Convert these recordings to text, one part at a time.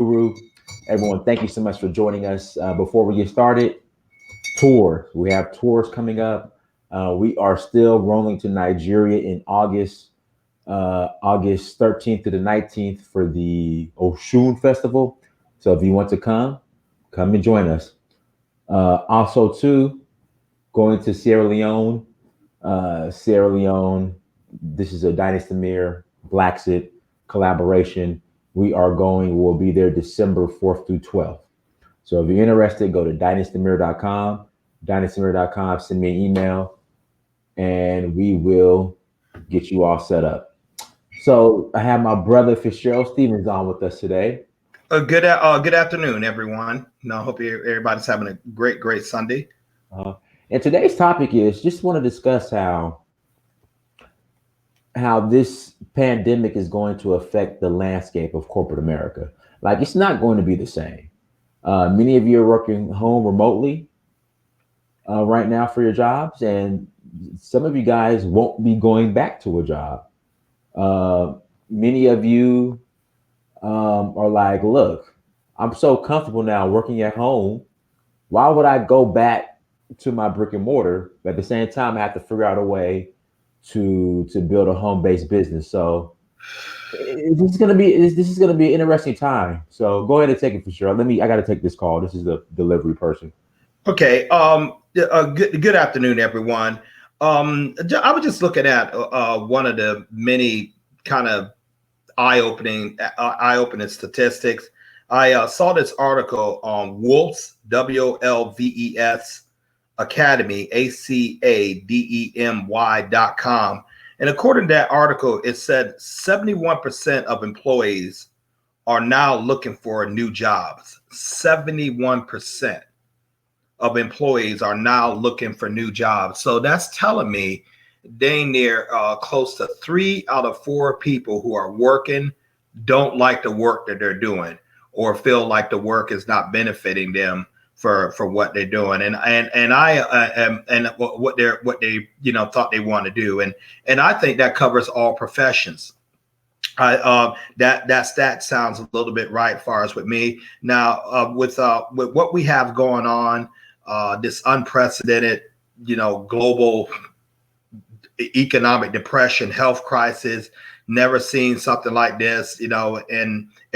Guru. Everyone, thank you so much for joining us. Before we get started, tours. We have tours coming up. We are still rolling to Nigeria in August 13th to the 19th for the Oshun Festival. So if you want to come and join us. Also, too, going to Sierra Leone. Sierra Leone, this is a Dynasty Mirror Blacksit collaboration. We'll be there December 4th through 12th. So if you're interested, go to dynastymirror.com, dynastymirror.com, send me an email, and we will get you all set up. So I have my brother Fitzgerald Stephens on with us today. Good afternoon, everyone. I hope everybody's having a great Sunday. Uh, and today's topic is just want to discuss how this pandemic is going to affect the landscape of corporate America. Like it's not going to be the same. Many of you are working home remotely right now for your jobs, and some of you guys won't be going back to a job. Uh, Many of you are like, look, I'm so comfortable now working at home. Why would I go back to my brick and mortar? But at the same time, I have to figure out a way to build a home based business. So this is gonna be an interesting time. So go ahead and take it for sure. I got to take this call. This is the delivery person. Okay. Good afternoon, everyone. I was just looking at one of the many kind of eye-opening statistics. I saw this article on Wolves, WOLVES Academy, ACADEMY.com. And according to that article, it said 71% of employees are now looking for new jobs. 71% of employees are now looking for new jobs. So that's telling me dang near close to 3 out of 4 people who are working don't like the work that they're doing or feel like the work is not benefiting them for what they're doing and what they thought they want to do, and I think that covers all professions. That stat sounds a little bit right as far as with me now, with what we have going on, this unprecedented global economic depression, health crisis. Never seen something like this, in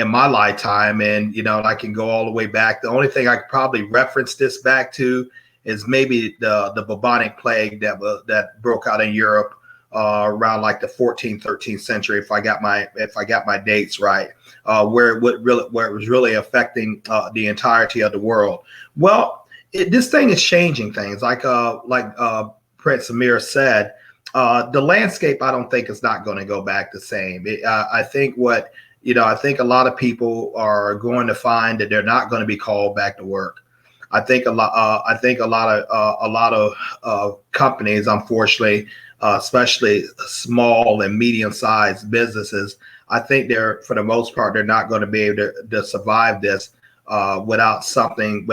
my lifetime. And, I can go all the way back. The only thing I could probably reference this back to is maybe the bubonic plague that broke out in Europe around like the 14th, 13th century, if I got my dates right, where it was really affecting the entirety of the world. Well, this thing is changing things, like Prince Amir said. The landscape, I don't think, is not going to go back the same. I think I think a lot of people are going to find that they're not going to be called back to work. I think a lot of companies, unfortunately, especially small and medium-sized businesses, I think for the most part, they're not going to be able to survive this without something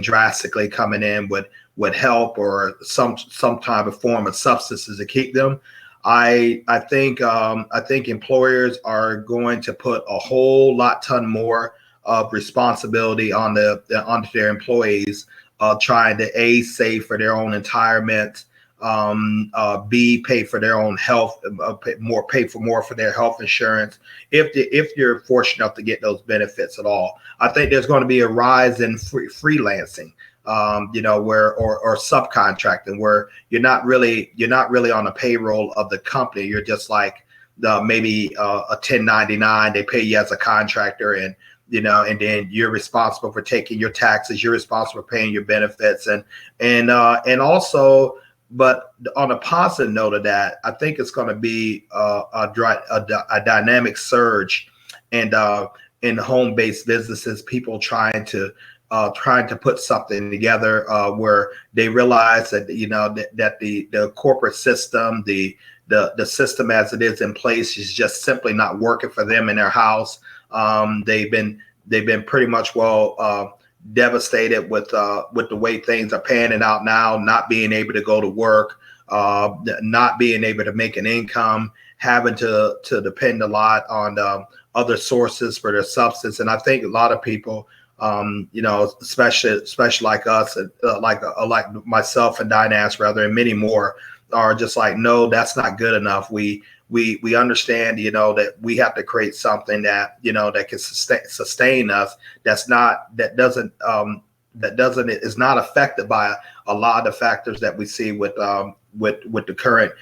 drastically coming in with help or some type of form of substances to keep them. I think employers are going to put a whole ton more of responsibility onto their employees, trying to A, save for their own retirement, B, pay for their own health, pay for more for their health insurance, if you're fortunate enough to get those benefits at all. I think there's going to be a rise in freelancing, where or subcontracting, where you're not really on the payroll of the company. You're just like maybe a 1099. They pay you as a contractor, and then you're responsible for taking your taxes. You're responsible for paying your benefits, and also. But on a positive note of that, I think it's going to be a dynamic surge, and in home-based businesses, people trying to put something together where they realize that that the corporate system, the system as it is in place, is just simply not working for them in their house. They've been pretty much devastated with the way things are panning out now, not being able to go to work, not being able to make an income, having to depend a lot other sources for their substance. And I think a lot of people, especially like us, like myself and Dynas rather, and many more, are just like, no, that's not good enough. We understand, that we have to create something that, that can sustain us. Is not affected by a lot of factors that we see with the current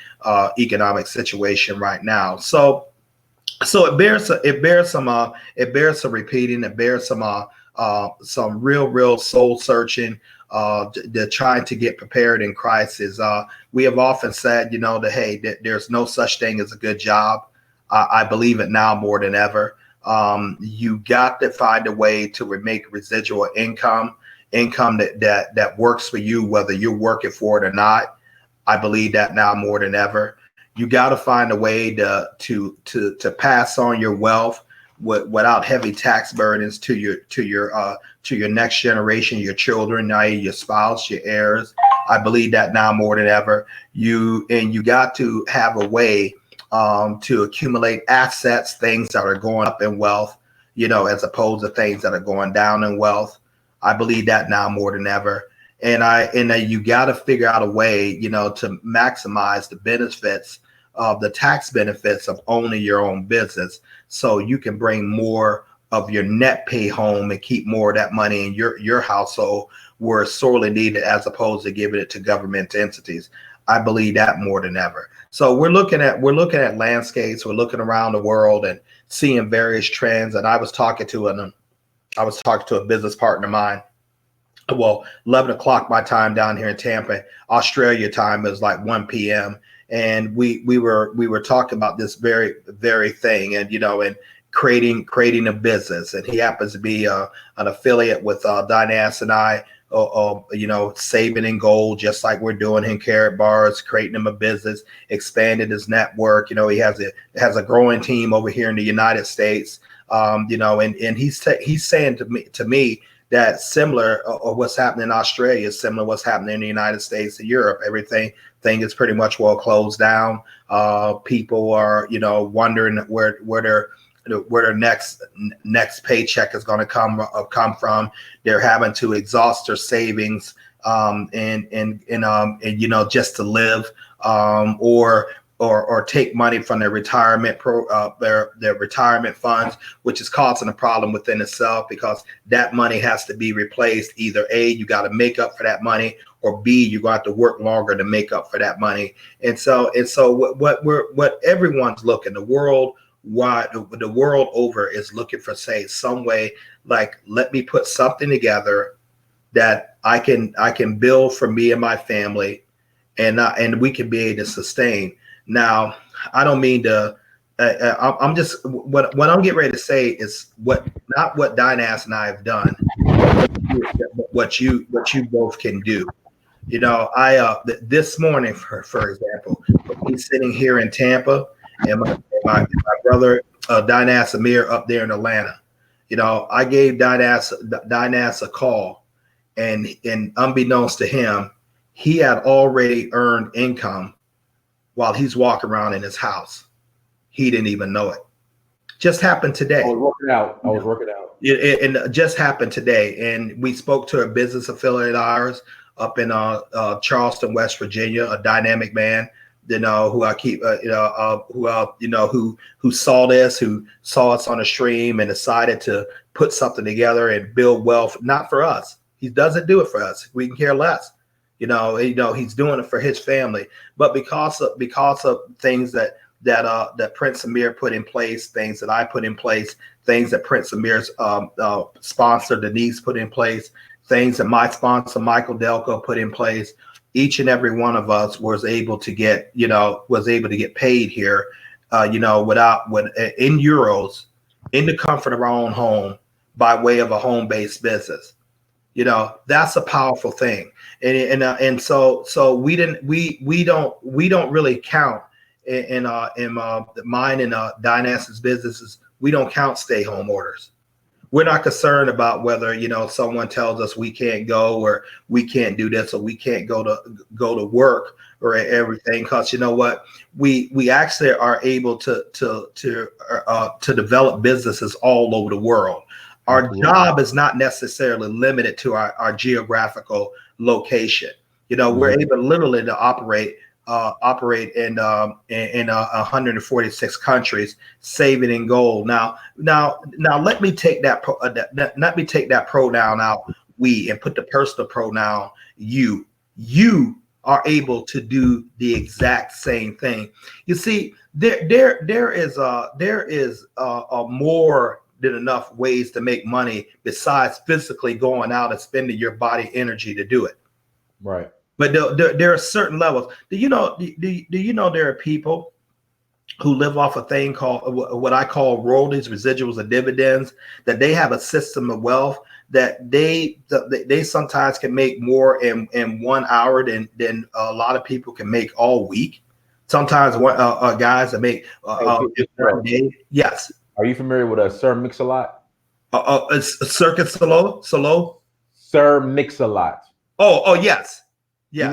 economic situation right now. So it bears some repeating. It bears some real soul searching. They're trying to get prepared in crisis. We have often said, that, hey, there's no such thing as a good job. I believe it now more than ever. You got to find a way to make residual income that works for you, whether you're working for it or not. I believe that now more than ever. You got to find a way to pass on your wealth without heavy tax burdens to your next generation, your children, i.e. your spouse, your heirs. I believe that now more than ever. You got to have a way to accumulate assets, things that are going up in wealth, as opposed to things that are going down in wealth. I believe that now more than ever. And you got to figure out a way, to maximize the benefits of the tax benefits of owning your own business, so you can bring more of your net pay home and keep more of that money in your household where it's sorely needed, as opposed to giving it to government entities. I believe that more than ever. So we're looking at landscapes. We're looking around the world and seeing various trends. And I was talking to a business partner of mine. Well, 11 o'clock my time down here in Tampa. Australia time is like 1 p.m. And we were talking about this very thing, and and creating a business. And he happens to be an affiliate with Dynas and I, saving in gold, just like we're doing in Karatbars, creating him a business, expanding his network. He has a growing team over here in the United States. And he's saying to me that similar or what's happening in Australia is similar to what's happening in the United States and Europe. Everything is pretty much well closed down. People are, wondering where their next paycheck is going to come from. They're having to exhaust their savings and just to live, or take money from their retirement their retirement funds, which is causing a problem within itself, because that money has to be replaced. Either A, you got to make up for that money, or B, you're going to have to work longer to make up for that money. And so what everyone's looking, the world over is looking for, say, some way, like, let me put something together that I can build for me and my family, and we can be able to sustain. Now, I don't mean to. I'm just what I'm getting ready to say is not what Dynas and I have done, but what you both can do. This morning, for example, he's sitting here in Tampa, and my brother Dynas Amir up there in Atlanta. I gave Dynas a call, and unbeknownst to him, he had already earned income while he's walking around in his house. He didn't even know it. Just happened today. I was working out. It just happened today. And we spoke to a business affiliate of ours up in Charleston, West Virginia, a dynamic man, who I keep, who saw this, who saw us on a stream and decided to put something together and build wealth, not for us. He doesn't do it for us. We can care less. He's doing it for his family, but because of things that Prince Amir put in place, things that I put in place, things that Prince Amir's sponsor Denise put in place, things that my sponsor Michael Delco put in place. Each and every one of us was able to get paid here, in euros, in the comfort of our own home, by way of a home-based business. That's a powerful thing. And so we don't really count in mine and Dynas's businesses. We don't count stay home orders. We're not concerned about whether, someone tells us we can't go or we can't do this or we can't go to work or everything, because you know what, we actually are able to develop businesses all over the world. Our Absolutely. job is not necessarily limited to our geographical location. We're able literally to operate in 146 countries, saving in gold. Now, let me take that pronoun out, we, and put the personal pronoun you. You are able to do the exact same thing. You see, there is more than enough ways to make money besides physically going out and spending your body energy to do it. Right. But there are certain levels. Do you know there are people who live off a thing called what I call royalties, residuals, and dividends, that they have a system of wealth that they sometimes can make more in 1 hour than a lot of people can make all week. Sometimes guys that make in 1 day. Yes. Are you familiar with Sir Mix-a-Lot? Circuit Solo? Sir Mix-a-Lot. Oh, yes. Yes.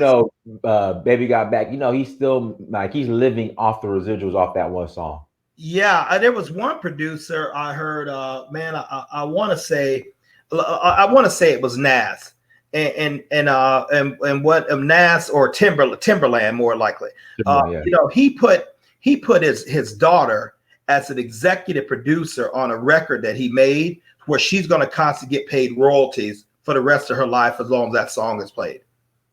Baby Got Back. He's still he's living off the residuals off that one song. Yeah, there was one producer I heard. Man, I want to say it was Nas, and what Nas or Timberland more likely. Yeah. He put his daughter as an executive producer on a record that he made, where she's going to constantly get paid royalties for the rest of her life as long as that song is played.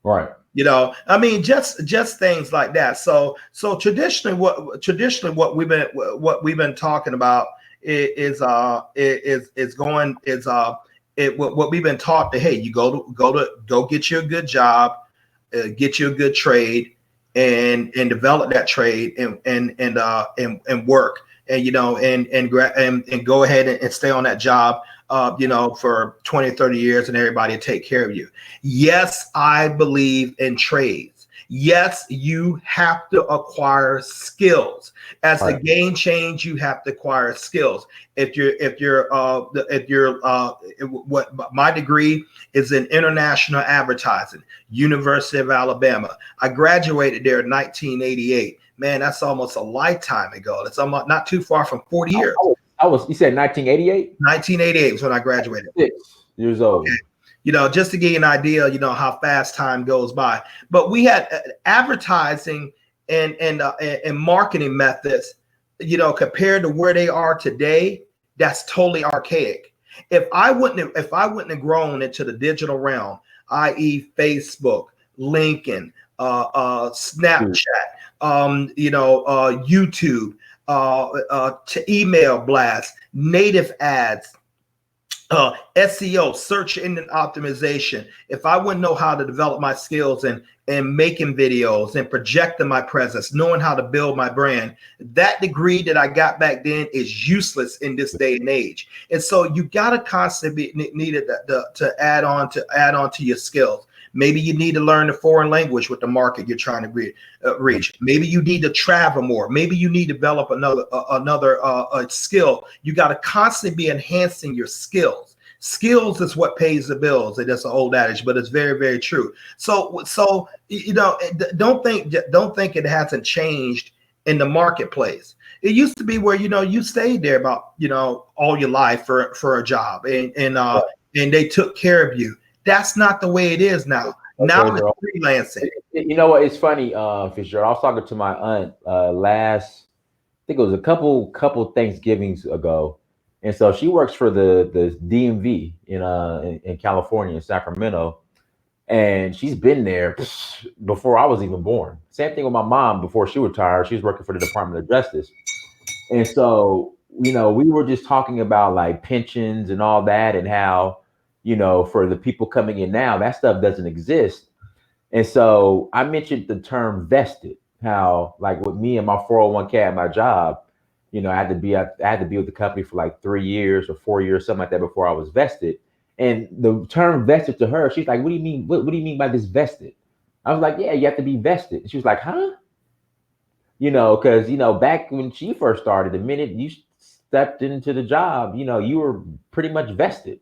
Right. Just things like that. So traditionally what we've been talking about is what we've been taught that, hey, you go get you a good job, get you a good trade, and develop that trade and work, and go ahead and stay on that job for 20, 30 years, and everybody take care of you. Yes, I believe in trades. Yes, you have to acquire skills. As the game change, you have to acquire skills. What my degree is in international advertising, University of Alabama. I graduated there in 1988. Man, that's almost a lifetime ago. That's almost not too far from 40 years. You said 1988? 1988 was when I graduated. 6 years old. Okay. Just to give you an idea, how fast time goes by. But we had advertising and marketing methods, compared to where they are today, that's totally archaic. If I wouldn't have grown into the digital realm, i.e., Facebook, LinkedIn, Snapchat, YouTube, to email blasts, native ads, SEO, search engine optimization. If I wouldn't know how to develop my skills and making videos and projecting my presence, knowing how to build my brand, that degree that I got back then is useless in this day and age. And so you got to constantly be needed to add on to your skills. Maybe you need to learn a foreign language with the market you're trying to reach. Maybe you need to travel more. Maybe you need to develop another skill. You got to constantly be enhancing your skills. Skills is what pays the bills. And that's an old adage, but it's very, very true. So don't think it hasn't changed in the marketplace. It used to be where you stayed there about all your life for a job, and they took care of you. That's not the way it is now. Okay, now it's freelancing. You know what? It's funny, Fitzgerald. I was talking to my aunt I think it was a couple Thanksgivings ago, and so she works for the DMV in California, in Sacramento, and she's been there before I was even born. Same thing with my mom. Before she retired, she was working for the Department of Justice, and so we were just talking about like pensions and all that, and how for the people coming in now, that stuff doesn't exist. And so I mentioned the term vested, how like with me and my 401k at my job, I had to be with the company for like 3 years or 4 years, something like that, before I was vested. And the term vested to her, she's like, what do you mean? What do you mean by this vested? I was like, yeah, you have to be vested. And she was like, huh? Because back when she first started, the minute you stepped into the job, you were pretty much vested.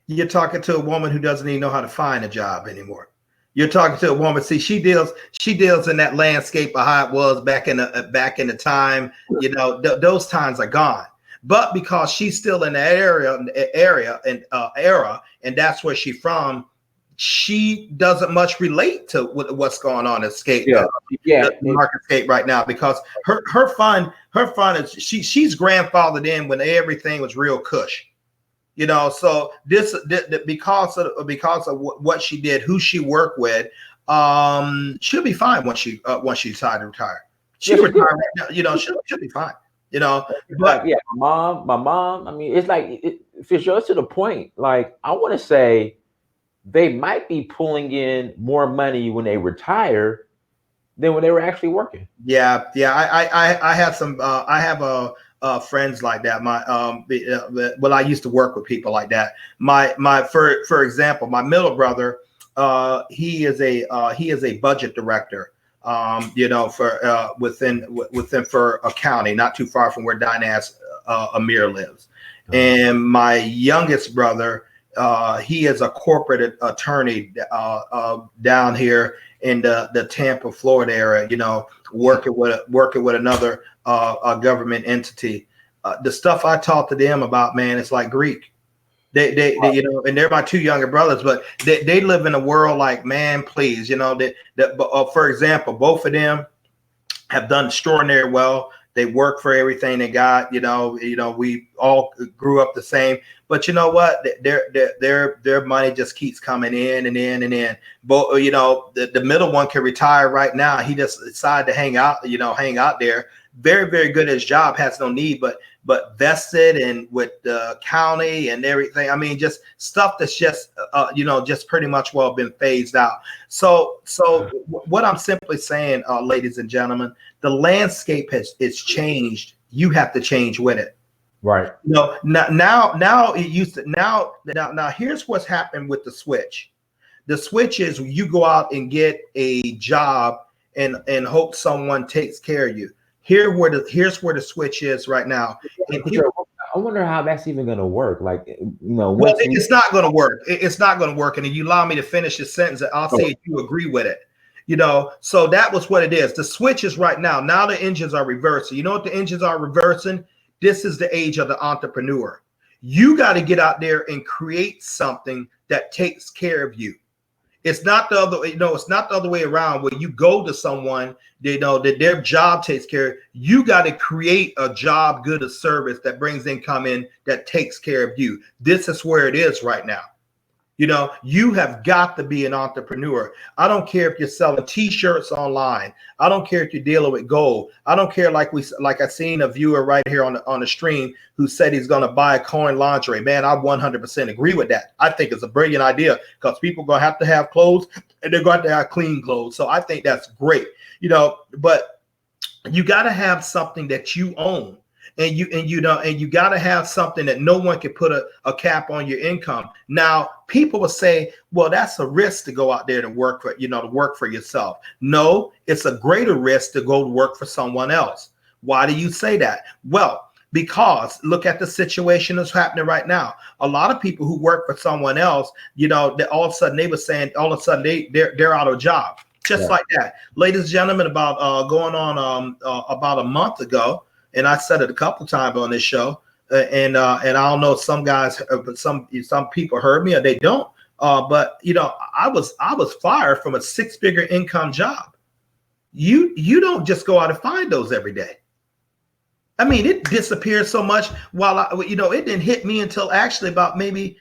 You're talking to a woman who doesn't even know how to find a job anymore. You're talking to a woman. See, she deals in that landscape of how it was back in the time. Those times are gone. But because she's still in the era, and that's where she's from, she doesn't much relate to what's going on in the marketscape right now, because her fun is she's grandfathered in when everything was real cush. So this because of what she did, who she worked with, she'll be fine once she decided to retire. She'll retire right now. She'll be fine. But yeah, my mom. I mean, it's like Fitzgerald, to the point. Like, I want to say they might be pulling in more money when they retire than when they were actually working. Yeah. I have some. I have friends like that. I used to work with people like that. For example, my middle brother, he is a budget director. For a county not too far from where Dinah's Amir lives. And my youngest brother, he is a corporate attorney down here in the Tampa, Florida area, working with another government entity. The stuff I talk to them about, man, it's like Greek. They and they're my two younger brothers, but they live in a world like, man, please, for example, both of them have done extraordinary well. They work for everything they got. We all grew up the same, but you know what? Their money just keeps coming in and in and in. But the middle one can retire right now. He just decided to hang out there. Very, very good at his job, has no need, but vested and with the county and everything. I mean, just stuff that's just pretty much been phased out. So what I'm simply saying, ladies and gentlemen, the landscape is changed. You have to change with it. Right. Now it used to. Now here's what's happened with the switch. The switch is you go out and get a job and hope someone takes care of you. Here's where the switch is right now. I wonder how that's even going to work. Like, well, it's not going to work. It's not going to work. And if you allow me to finish this sentence, I'll say if you agree with it. So that was what it is. The switch is right now. Now the engines are reversing. You know what the engines are reversing? This is the age of the entrepreneur. You got to get out there and create something that takes care of you. It's not the other, it's not the other way around where you go to someone, that their job takes care. You got to create a job, good, a service that brings income in, that takes care of you. This is where it is right now. You have got to be an entrepreneur. I don't care if you're selling T-shirts online. I don't care if you're dealing with gold. I don't care, like I seen a viewer right here on the stream who said he's going to buy a coin lingerie. Man, I 100% agree with that. I think it's a brilliant idea, because people are going to have clothes, and they're going to have clean clothes. So I think that's great. But you got to have something that you own. And you got to have something that no one can put a cap on your income. Now, people will say, well, that's a risk to go out there to work for yourself. No, it's a greater risk to go to work for someone else. Why do you say that? Well, because look at the situation that's happening right now. A lot of people who work for someone else, all of a sudden they were saying, all of a sudden they're out of a job, just like that. Ladies and gentlemen, about about a month ago. And I said it a couple times on this show, and I don't know if some guys, but some people heard me or they don't. But I was fired from a 6-figure income job. You don't just go out and find those every day. I mean, it disappeared so much while it didn't hit me until actually about maybe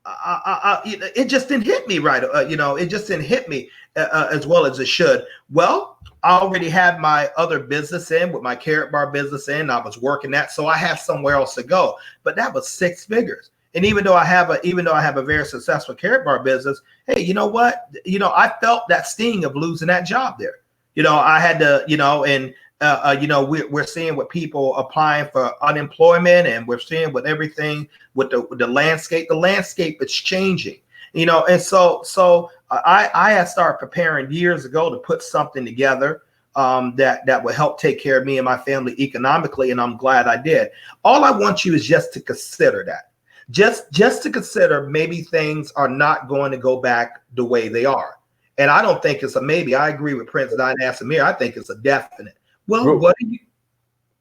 it just didn't hit me right. It just didn't hit me as well as it should. Well, I already had my other business in with my carrot bar business in. I was working that, so I have somewhere else to go. But that was 6 figures. And even though I have a very successful carrot bar business, hey, you know what? I felt that sting of losing that job there. I had to, we're seeing with people applying for unemployment, and we're seeing with everything with the landscape. The landscape is changing. And so I had started preparing years ago to put something together. that will help take care of me and my family economically, and I'm glad I did. All I want you is just to consider that. Just to consider maybe things are not going to go back the way they are. And I don't think it's a maybe. I agree with Prince Diane Samir. I think it's a definite. Well, what do you?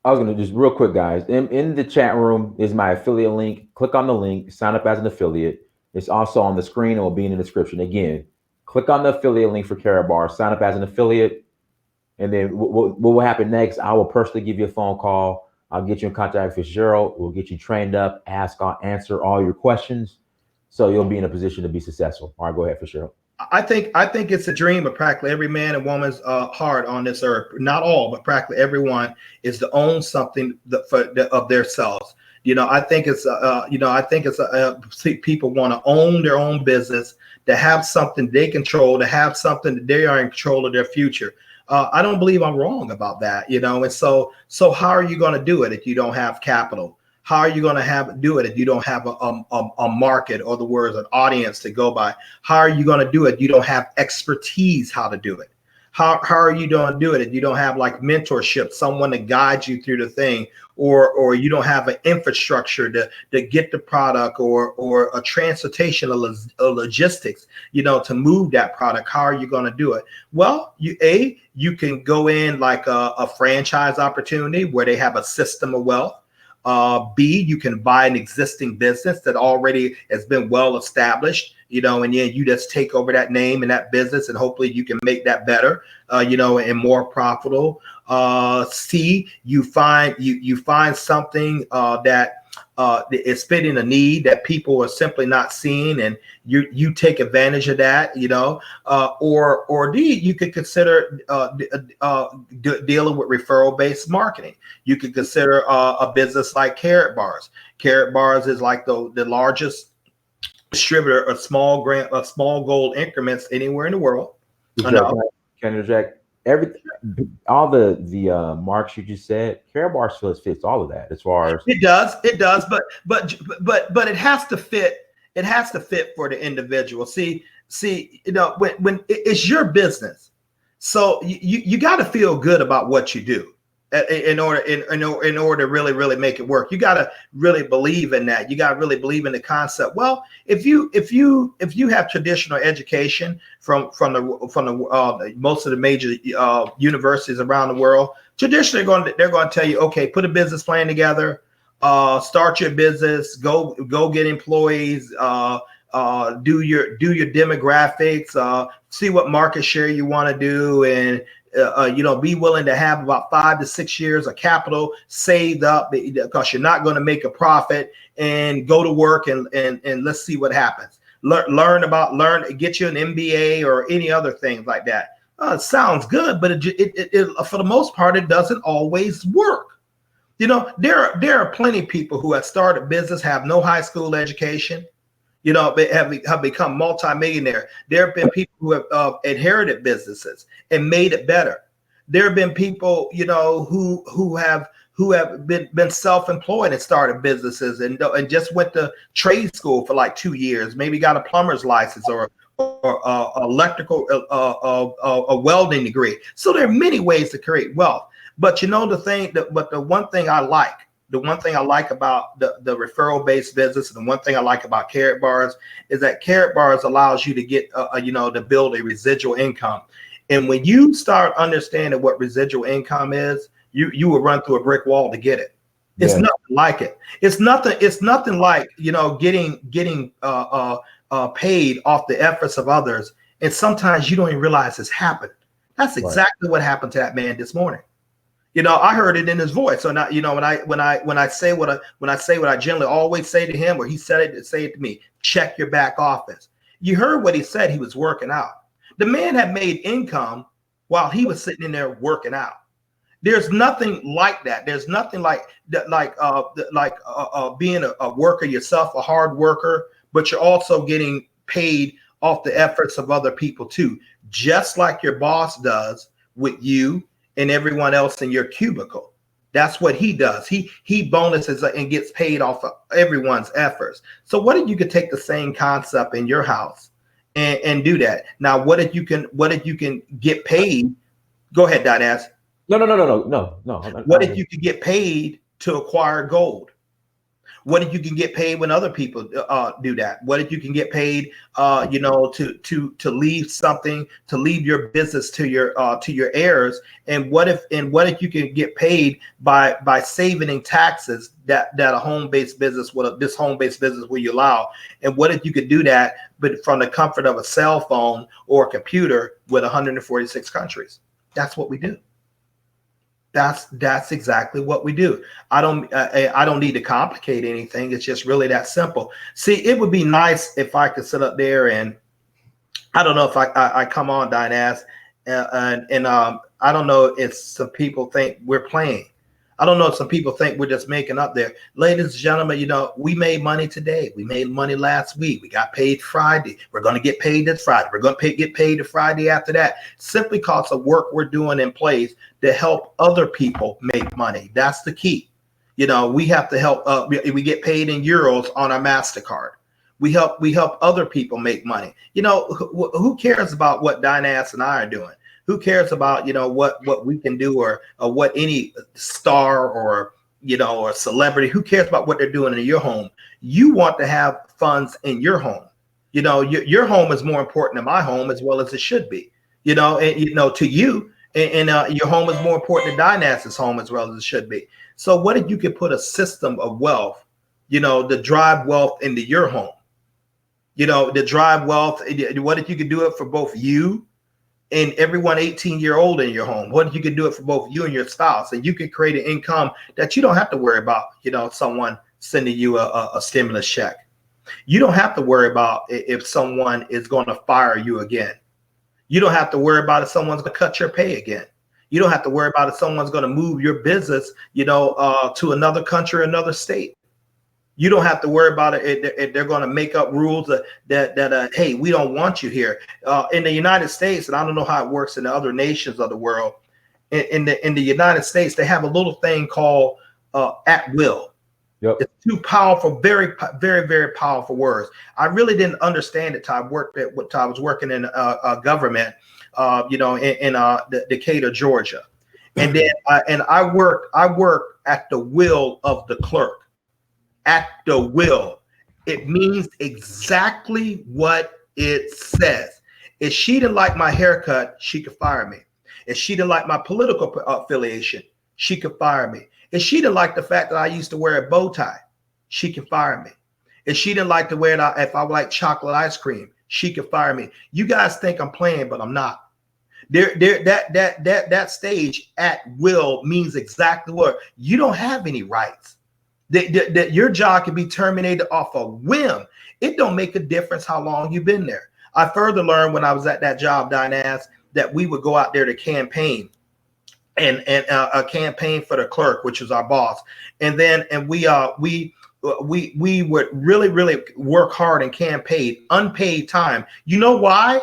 I was going to just real quick, guys. In the chat room is my affiliate link. Click on the link, sign up as an affiliate. It's also on the screen. It will be in the description. Again, click on the affiliate link for Karatbars, sign up as an affiliate. And then what will happen next? I will personally give you a phone call. I'll get you in contact with Fitzgerald. We'll get you trained up, answer all your questions. So you'll be in a position to be successful. All right, go ahead, Fitzgerald. I think it's a dream of practically every man and woman's heart on this earth. Not all, but practically everyone is to own something of themselves. I think it's people want to own their own business, to have something they control, to have something that they are in control of their future. I don't believe I'm wrong about that, and so how are you going to do it if you don't have capital? How are you going to do it if you don't have a market, or the words, an audience to go by? How are you going to do it if you don't have expertise how to do it? How are you going to do it if you don't have like mentorship, someone to guide you through the thing, or you don't have an infrastructure to get the product, or a transportation or logistics, to move that product? How are you going to do it? Well, you can go in like a franchise opportunity where they have a system of wealth. B, you can buy an existing business that already has been well established, and then you just take over that name and that business, and hopefully you can make that better, and more profitable. C, you find something that is fitting a need that people are simply not seeing, and you take advantage of that, or D, you could consider dealing with referral-based marketing. You could consider a business like Karatbars. Karatbars is like the largest distributor of small gold increments anywhere in the world. Can I interject? All the marks you just said, Karatbars fits all of that as far as it does, but it has to fit. It has to fit for the individual. See, when it's your business, so you got to feel good about what you do in order to really make it work. You got to really believe in that. You got to really believe in the concept. Well, if you have traditional education from the most of the major universities around the world, traditionally they're going to tell you, okay, put a business plan together, start your business, go get employees, do your demographics, see what market share you want to do, and be willing to have about 5 to 6 years of capital saved up, because you're not going to make a profit, and go to work and let's see what happens. Learn, get you an MBA or any other things like that. It sounds good, but it for the most part, it doesn't always work. There are plenty of people who have started business, have no high school education, have become multimillionaire. There have been people who have inherited businesses and made it better. There have been people, who have been self-employed and started businesses and just went to trade school for like 2 years, maybe got a plumber's license or electrical, a welding degree. So there are many ways to create wealth. But the one thing I like about the referral-based business, and the one thing I like about Karatbars is that Karatbars allows you to get, to build a residual income. And when you start understanding what residual income is, you will run through a brick wall to get it. It's nothing like it. It's nothing like, getting paid off the efforts of others. And sometimes you don't even realize it's happened. That's exactly what happened to that man this morning. I heard it in his voice. So now, when I say what I generally always say to him, or he say it to me, check your back office. You heard what he said. He was working out. The man had made income while he was sitting in there working out. There's nothing like that. There's nothing like being a worker yourself, a hard worker, but you're also getting paid off the efforts of other people too, just like your boss does with you and everyone else in your cubicle. That's what he does. He bonuses and gets paid off of everyone's efforts. So what if you could take the same concept in your house and do that? Now, what if you can get paid Go ahead, Dinaz. No. What if you could get paid to acquire gold? What if you can get paid when other people do that? What if you can get paid, to leave something, to leave your business to your heirs? And what if you can get paid by saving in taxes that a home-based business will you allow? And what if you could do that, but from the comfort of a cell phone or a computer with 146 countries? That's what we do. That's exactly what we do. I don't need to complicate anything. It's just really that simple. See, it would be nice if I could sit up there and I don't know if I come on, Dinaz, and I don't know if some people think we're playing. I don't know if some people think we're just making up there. Ladies and gentlemen, we made money today. We made money last week. We got paid Friday. We're going to get paid this Friday. We're going to get paid the Friday after that, simply because of work we're doing in place to help other people make money. That's the key. We have to help. We get paid in euros on our MasterCard. We help other people make money. Who cares about what Dinaz and I are doing? Who cares about, what we can do or what any star or, or celebrity, who cares about what they're doing in your home? You want to have funds in your home. Your home is more important than my home, as well as it should be, to you. And your home is more important than Dinaz's home, as well as it should be. So what if you could put a system of wealth, to drive wealth into your home? To drive wealth. What if you could do it for both you and everyone 18-year-old in your home? What if you could do it for both you and your spouse, and you could create an income that you don't have to worry about, someone sending you a stimulus check. You don't have to worry about if someone is going to fire you again. You don't have to worry about if someone's going to cut your pay again. You don't have to worry about if someone's going to move your business, to another country, another state. You don't have to worry about it if they're going to make up rules that hey, we don't want you here. In the United States, and I don't know how it works in the other nations of the world. In the United States, they have a little thing called at will. Yep. It's two powerful, very, very, very powerful words. I really didn't understand it till I was working in government, in Decatur, Georgia, and then I worked at the will of the clerk. At the will. It means exactly what it says. If she didn't like my haircut, she could fire me. If she didn't like my political affiliation, she could fire me. If she didn't like the fact that I used to wear a bow tie, she could fire me. If she didn't like the way that if I like chocolate ice cream, she could fire me. You guys think I'm playing, but I'm not. That stage at will means exactly what you don't have any rights. That your job can be terminated off a whim. It don't make a difference how long you've been there. I further learned when I was at that job, Dinaz, that we would go out there to campaign and a campaign for the clerk, which was our boss. And we would really work hard and campaign unpaid time. You know why?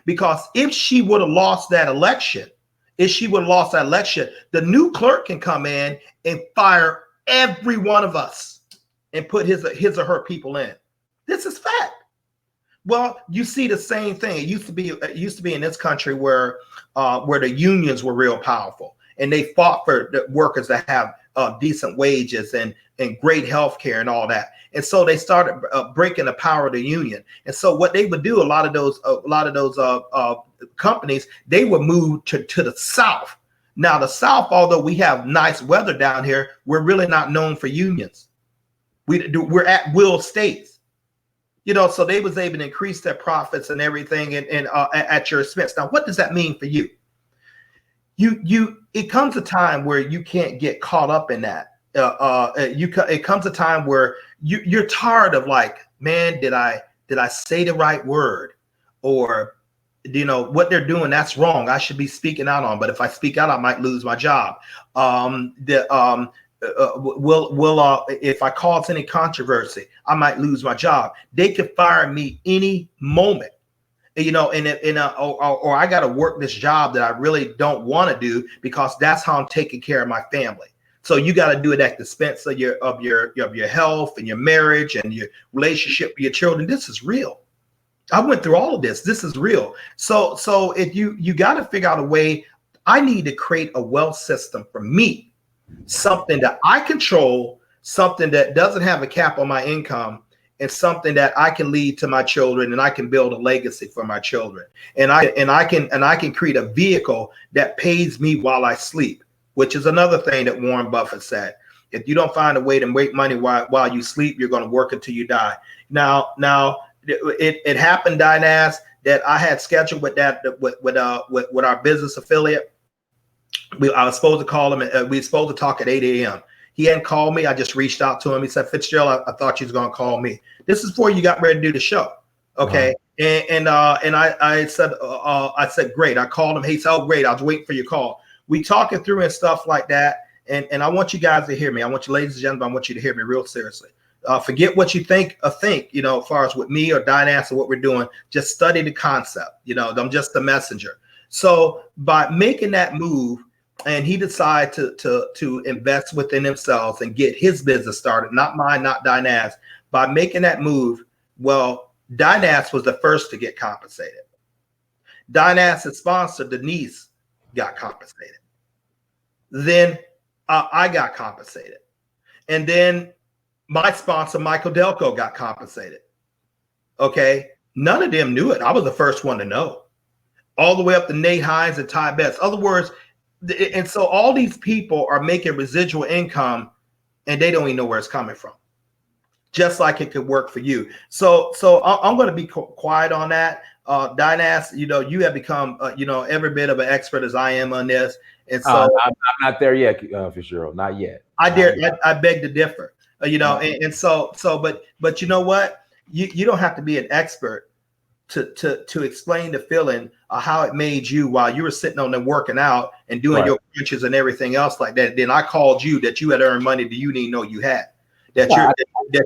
Because if she would have lost that election, the new clerk can come in and fire every one of us and put his or her people in. This is fact. Well, you see the same thing. It used to be in this country where the unions were real powerful, and they fought for the workers that have decent wages and great health care and all that. And so they started breaking the power of the union. And so what they would do, a lot of those companies, they would move to the South. Now, the South, although we have nice weather down here, we're really not known for unions. We're at will states, so they was able to increase their profits and everything and at your expense. Now, what does that mean for you? It comes a time where you can't get caught up in that. It comes a time where you're tired of like, man, did I say the right word? Or what they're doing, that's wrong. I should be speaking out on, but if I speak out, I might lose my job. If I cause any controversy, I might lose my job. They could fire me any moment, or I got to work this job that I really don't want to do because that's how I'm taking care of my family. So you got to do it at the expense of your health and your marriage and your relationship with your children. This is real. I went through all of this. This is real. So if you got to figure out a way. I need to create a wealth system for me, something that I control, something that doesn't have a cap on my income, and something that I can lead to my children, and I can build a legacy for my children. And I can create a vehicle that pays me while I sleep, which is another thing that Warren Buffett said. If you don't find a way to make money while you sleep, you're going to work until you die. Now, it happened, Dynas, that I had scheduled with our business affiliate. I was supposed to call him. We were supposed to talk at 8 a.m. He hadn't called me. I just reached out to him. He said, Fitzgerald, I thought you was going to call me. This is before you got ready to do the show. Okay. I said, great. I called him. He said, oh, great. I was waiting for your call. We talking through and stuff like that. And I want you guys to hear me. I want you, ladies and gentlemen, I want you to hear me real seriously. Forget what you think, as far as with me or Dynas or what we're doing. Just study the concept. I'm just the messenger. So by making that move, and he decided to invest within himself and get his business started, not mine, not Dynas. By making that move, well, Dynas was the first to get compensated. Dynas' sponsor, Denise, got compensated. Then I got compensated. And then my sponsor, Michael Delco, got compensated. Okay. None of them knew it. I was the first one to know. All the way up to Nate Hines and Ty Betts. Other words, and so all these people are making residual income and they don't even know where it's coming from. Just like it could work for you. So I'm going to be quiet on that. Dynas, you have become, every bit of an expert as I am on this. And so I'm not there yet, Fitzgerald. Not yet. I beg to differ. But you know what? You don't have to be an expert to explain the feeling of how it made you while you were sitting on there working out and doing your crunches and everything else like that. Then I called you that you had earned money that you didn't know you had. That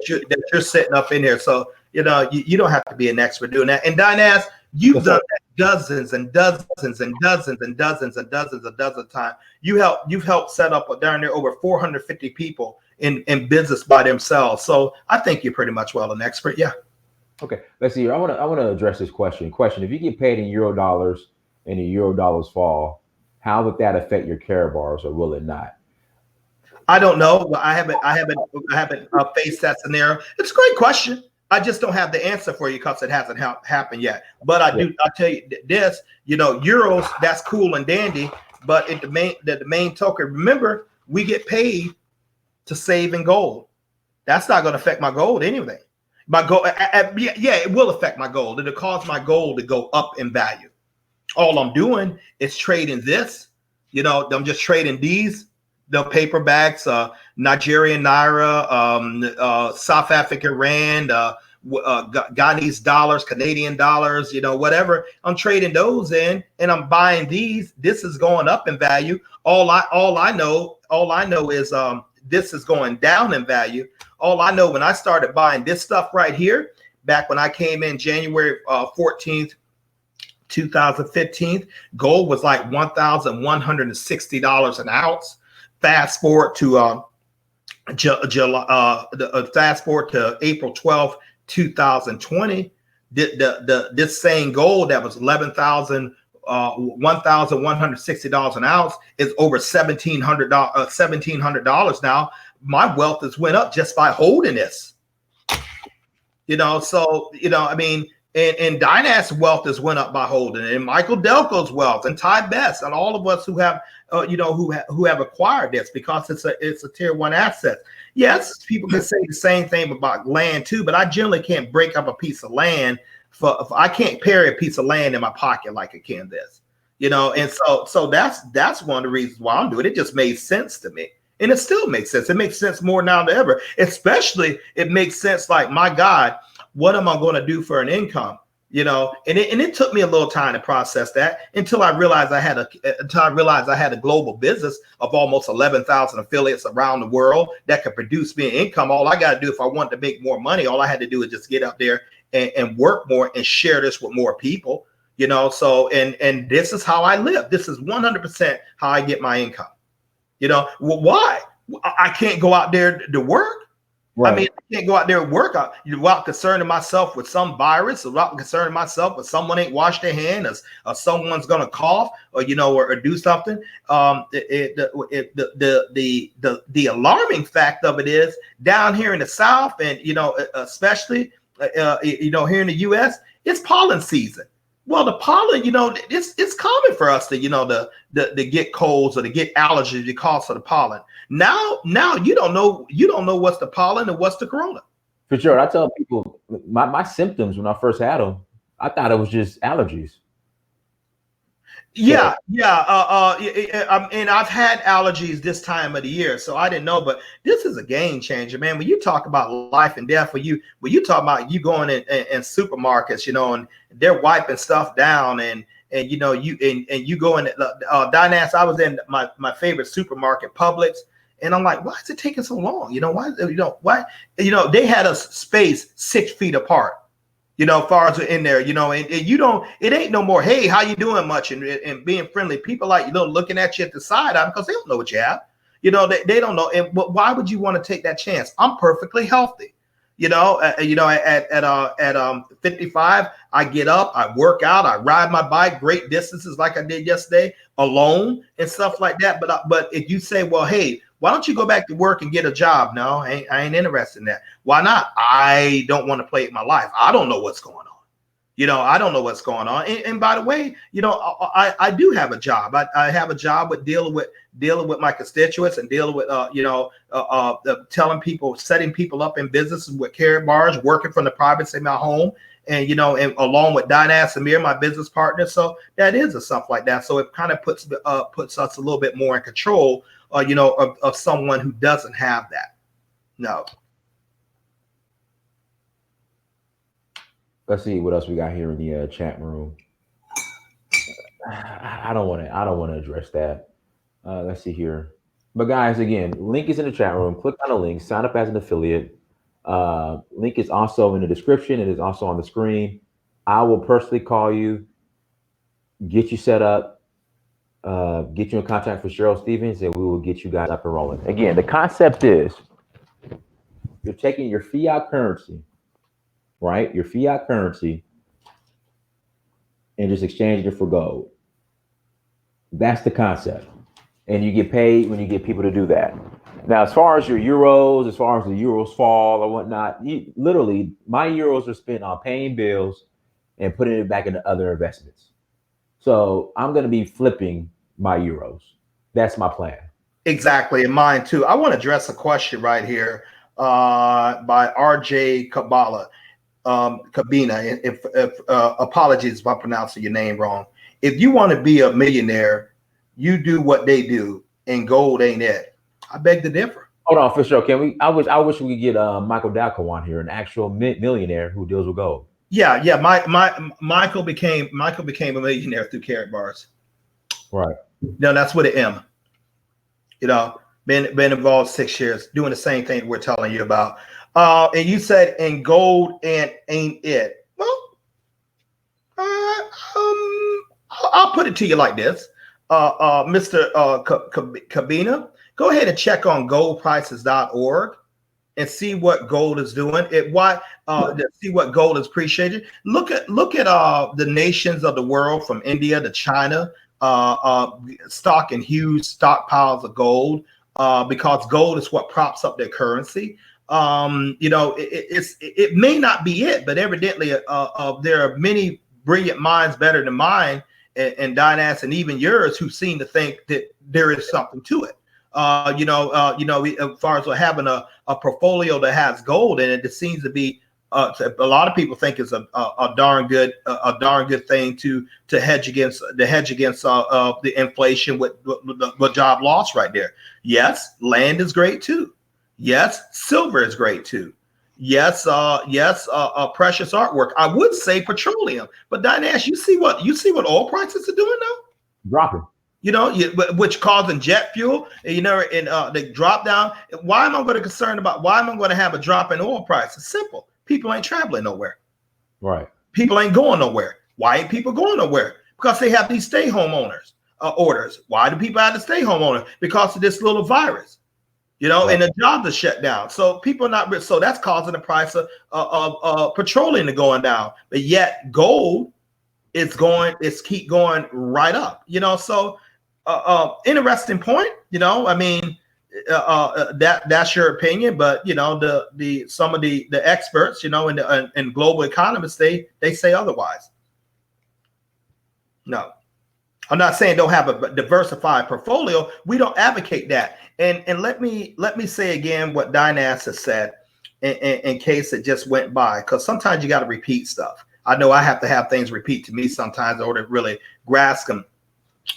you're sitting up in there. So you don't have to be an expert doing that. And Dynas, you've done that dozens and dozens and dozens and dozens and dozens and dozens of times. You've helped set up down there over 450 people in business by themselves. So I think you're pretty much an expert. Yeah. Okay, let's see here. I want to address this question. If you get paid in euro dollars and the euro dollars fall, how would that affect your karatbars, or will it not? I don't know. I haven't faced that scenario. It's a great question. I just don't have the answer for you because it hasn't happened yet. But I'll tell you this. Euros, that's cool and dandy. But the main token, remember, we get paid to save in gold. That's not going to affect my gold anyway. My gold, it will affect my gold. It'll cause my gold to go up in value. All I'm doing is trading this. I'm just trading these, the paper bags, Nigerian naira, South African rand, Ghanese dollars, Canadian dollars, whatever. I'm trading those in, and I'm buying these. This is going up in value. All I know is this is going down in value. All I know, when I started buying this stuff right here, back when I came in January 14th, 2015, gold was like $1,160 an ounce. Fast forward to April 12th, 2020. This same gold that was $1,160 an ounce is over $1,700 now. My wealth has went up just by holding this. And Dynas' wealth has went up by holding it, and Michael Delco's wealth, and Ty Betts, and all of us who have who have acquired this, because it's a tier one asset. Yes, people can say the same thing about land too, but I generally can't break up a piece of land. I can't carry a piece of land in my pocket like I can this. And so that's one of the reasons why I'm doing it. It just made sense to me. And it still makes sense. It makes sense more now than ever. Especially, it makes sense like, my God, what am I going to do for an income? And it took me a little time to process that until I realized I had a global business of almost 11,000 affiliates around the world that could produce me an income. All I got to do, if I wanted to make more money, all I had to do is just get up there and work more and share this with more people. So and this is how I live. This is 100% how I get my income. Why? I can't go out there to work. I mean, I can't go out there and work out. Without concerning myself with some virus, or without concerning myself with someone ain't washed their hand, or someone's gonna cough, or or do something. The alarming fact of it is down here in the South, and especially here in the U.S., it's pollen season. Well, the pollen, it's common for us to to get colds or to get allergies because of the pollen. Now you don't know what's the pollen and what's the corona. For sure. I tell people my symptoms when I first had them, I thought it was just allergies. Yeah. And I've had allergies this time of the year, so I didn't know. But this is a game changer, man. When you talk about life and death, when you talk about you going in supermarkets, and they're wiping stuff down, and you go in. Dynas, I was in my favorite supermarket, Publix. And I'm like, why is it taking so long? Why they had us spaced 6 feet apart, far as in there, and it ain't no more, hey, how you doing much, and being friendly. People like, looking at you at the side because they don't know what you have. They don't know. And why would you want to take that chance? I'm perfectly healthy. At 55, I get up, I work out, I ride my bike great distances like I did yesterday alone and stuff like that. But if you say, well, hey, why don't you go back to work and get a job? No, I ain't interested in that. Why not? I don't want to play my life. I don't know what's going on. I don't know what's going on. And by the way, I do have a job. I have a job with dealing with my constituents and dealing with, telling people, setting people up in businesses with Karatbars, working from the privacy of my home. And, and along with Dynas Amir, my business partner. So that is a stuff like that. So it kind of puts us a little bit more in control, of someone who doesn't have that. No. Let's see what else we got here in the chat room. I don't want to address that. Let's see here. But guys, again, link is in the chat room. Click on the link. Sign up as an affiliate. Link is also in the description. It is also on the screen. I will personally call you, get you set up, get you in contact with Fitzgerald Stephens, and we will get you guys up and rolling. Again, the concept is you're taking your fiat currency, right? Your fiat currency, and just exchanging it for gold. That's the concept. And you get paid when you get people to do that. Now, as far as your euros, as far as the euros fall or whatnot, literally, my euros are spent on paying bills and putting it back into other investments. So I'm going to be flipping my euros. That's my plan. Exactly, and mine too. I want to address a question right here by RJ Kabina. If apologies if I'm pronouncing your name wrong. If you want to be a millionaire, you do what they do, and gold ain't it. I beg to differ. Hold on, for sure. Can we? I wish we could get Michael Dalco on here, an actual millionaire who deals with gold. Yeah. Michael became a millionaire through Karatbars. Right. No, that's with an M. Been involved 6 years, doing the same thing we're telling you about. And you said, and gold and ain't it? Well, I'll put it to you like this, Mr. Kabina. Go ahead and check on goldprices.org and see what gold is doing. See what gold is appreciated. Look at the nations of the world, from India to China, stocking huge stockpiles of gold, because gold is what props up their currency. It may not be it, but evidently there are many brilliant minds better than mine and Dynas and even yours who seem to think that there is something to it. As far as having a portfolio that has gold in it, it seems to be a lot of people think it's a darn good thing to hedge against the inflation with job loss right there. Yes, land is great too. Yes, silver is great too. Yes, precious artwork. I would say petroleum, but Dynas, you see what oil prices are doing now? Dropping. Which causing jet fuel, and the drop down. Why am I going to have a drop in oil prices? It's simple. People ain't traveling nowhere. Right. People ain't going nowhere. Why ain't people going nowhere? Because they have these stay home orders. Why do people have to stay home orders? Because of this little virus. and the jobs are shut down. So people are not, so that's causing the price of petroleum to going down. But yet gold it's keep going right up, so interesting point, I mean, that's your opinion, but the some of the experts, and global economists, they say otherwise. No, I'm not saying don't have a diversified portfolio. We don't advocate that. And let me say again what Dynas has said in case it just went by, because sometimes you got to repeat stuff. I know I have to have things repeat to me sometimes in order to really grasp them.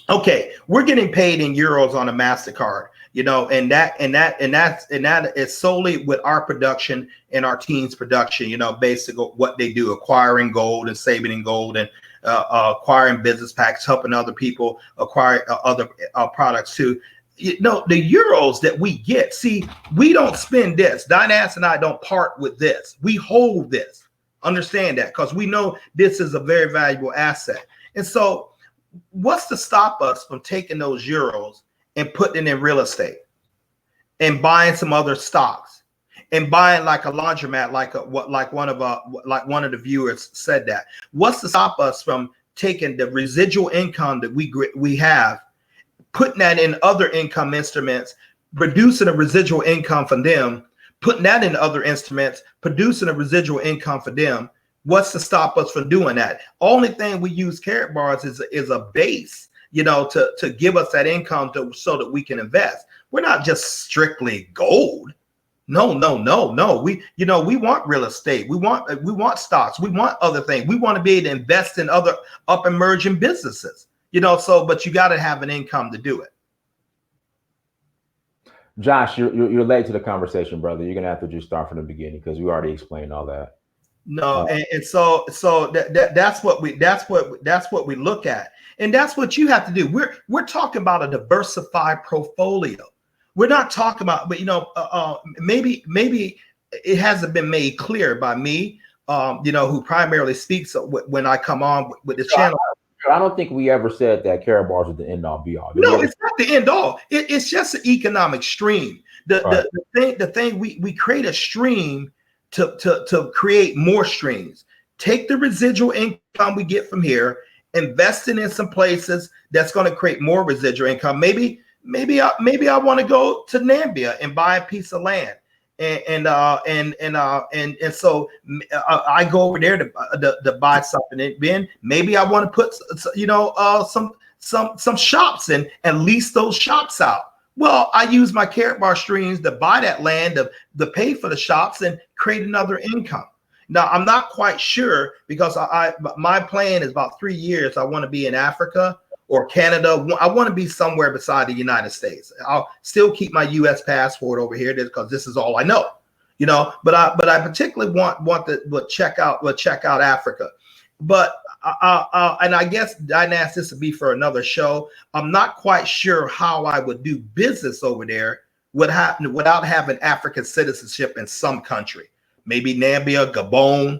Okay, we're getting paid in euros on a MasterCard, and that is solely with our production and our team's production, basically what they do, acquiring gold and saving in gold and acquiring business packs, helping other people acquire other products too. The euros that we get, see, we don't spend this. Dynas and I don't part with this. We hold this. Understand that, because we know this is a very valuable asset. And so what's to stop us from taking those euros and putting it in real estate and buying some other stocks and buying like a laundromat, like one of the viewers said that? What's to stop us from taking the residual income that we have, putting that in other income instruments, producing a residual income from them, putting that in other instruments, producing a residual income for them? What's to stop us from doing that? Only thing we use karatbars is a base, to give us that income so that we can invest. We're not just strictly gold. No. We want real estate. We want stocks. We want other things. We want to be able to invest in other up emerging businesses, but you got to have an income to do it. Josh, you're late to the conversation, brother. You're gonna have to just start from the beginning because we already explained all that. No, and so that's what we look at, and that's what you have to do. We're talking about a diversified portfolio. We're not talking about, but maybe it hasn't been made clear by me, who primarily speaks when I come on with the channel. I don't think we ever said that karatbars is the end all be all. No, it's not the end all. It's just an economic stream. The thing we create a stream to create more streams. Take the residual income we get from here, invest it in some places that's going to create more residual income. Maybe I want to go to Namibia and buy a piece of land. And so I go over there to buy something. And then maybe I want to put some shops in and lease those shops out. Well, I use my karatbar streams to buy that land, to pay for the shops and create another income. Now, I'm not quite sure, because my plan is about 3 years. I want to be in Africa or Canada. I want to be somewhere beside the United States. I'll still keep my U.S. passport over here because this is all I know, But I particularly want to check out Africa. But and I guess Dynas, this would be for another show. I'm not quite sure how I would do business over there without having African citizenship in some country. Maybe Namibia, Gabon,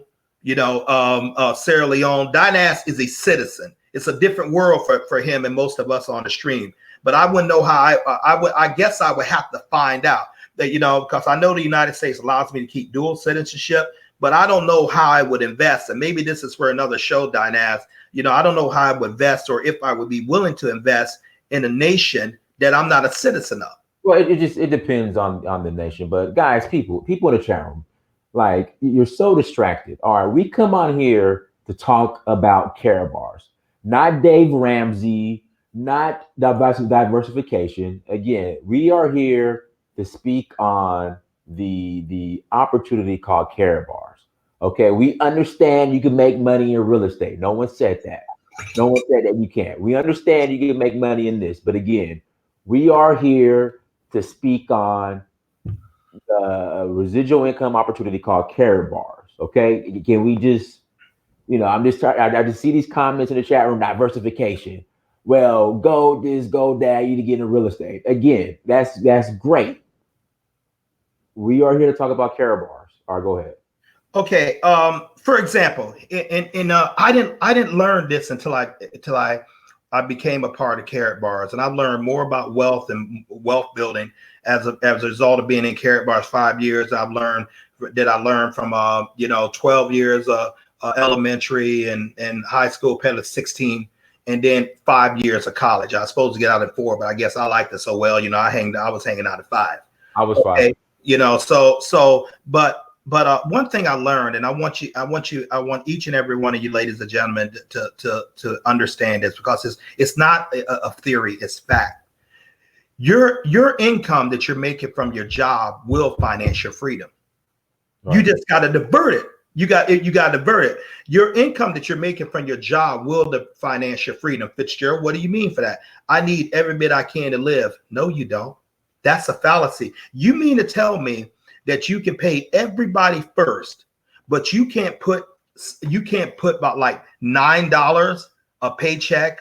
Sierra Leone. Dynas is a citizen. It's a different world for him and most of us on the stream. But I wouldn't know how I guess I would have to find out that, because I know the United States allows me to keep dual citizenship, but I don't know how I would invest. And maybe this is for another show, Dynas. I don't know how I would invest, or if I would be willing to invest in a nation that I'm not a citizen of. Well, it depends on the nation. But guys, people in the chat room, like, you're so distracted. All right, we come on here to talk about karatbars, not Dave Ramsey, not diversification. Again, we are here to speak on the opportunity called karatbars. Okay, we understand you can make money in real estate. No one said that. No one said that you can't. We understand you can make money in this, but again, we are here to speak on the residual income opportunity called karatbars. Okay, can we just, I'm just trying. I just see these comments in the chat room. Diversification. Well, gold this, gold that. You need to get into real estate. Again, that's great. We are here to talk about karatbars. All right, go ahead. Okay. For example, I didn't learn this until I I became a part of Karatbars, and I learned more about wealth and wealth building as a result of being in Karatbars 5 years. I learned from 12 years elementary and high school, pen of 16, and then 5 years of college. I was supposed to get out at 4, but I guess I liked it so well. I was hanging out at 5. I was 5. But one thing I learned, and I want each and every one of you, ladies and gentlemen, to understand this, because it's not a theory, it's fact. Your income that you're making from your job will finance your freedom. Right. You just got to divert it. You got to divert it. Your income that you're making from your job will finance your freedom. Fitzgerald, what do you mean for that? I need every bit I can to live. No, you don't. That's a fallacy. You mean to tell me that you can pay everybody first, but you can't put about like $9 a paycheck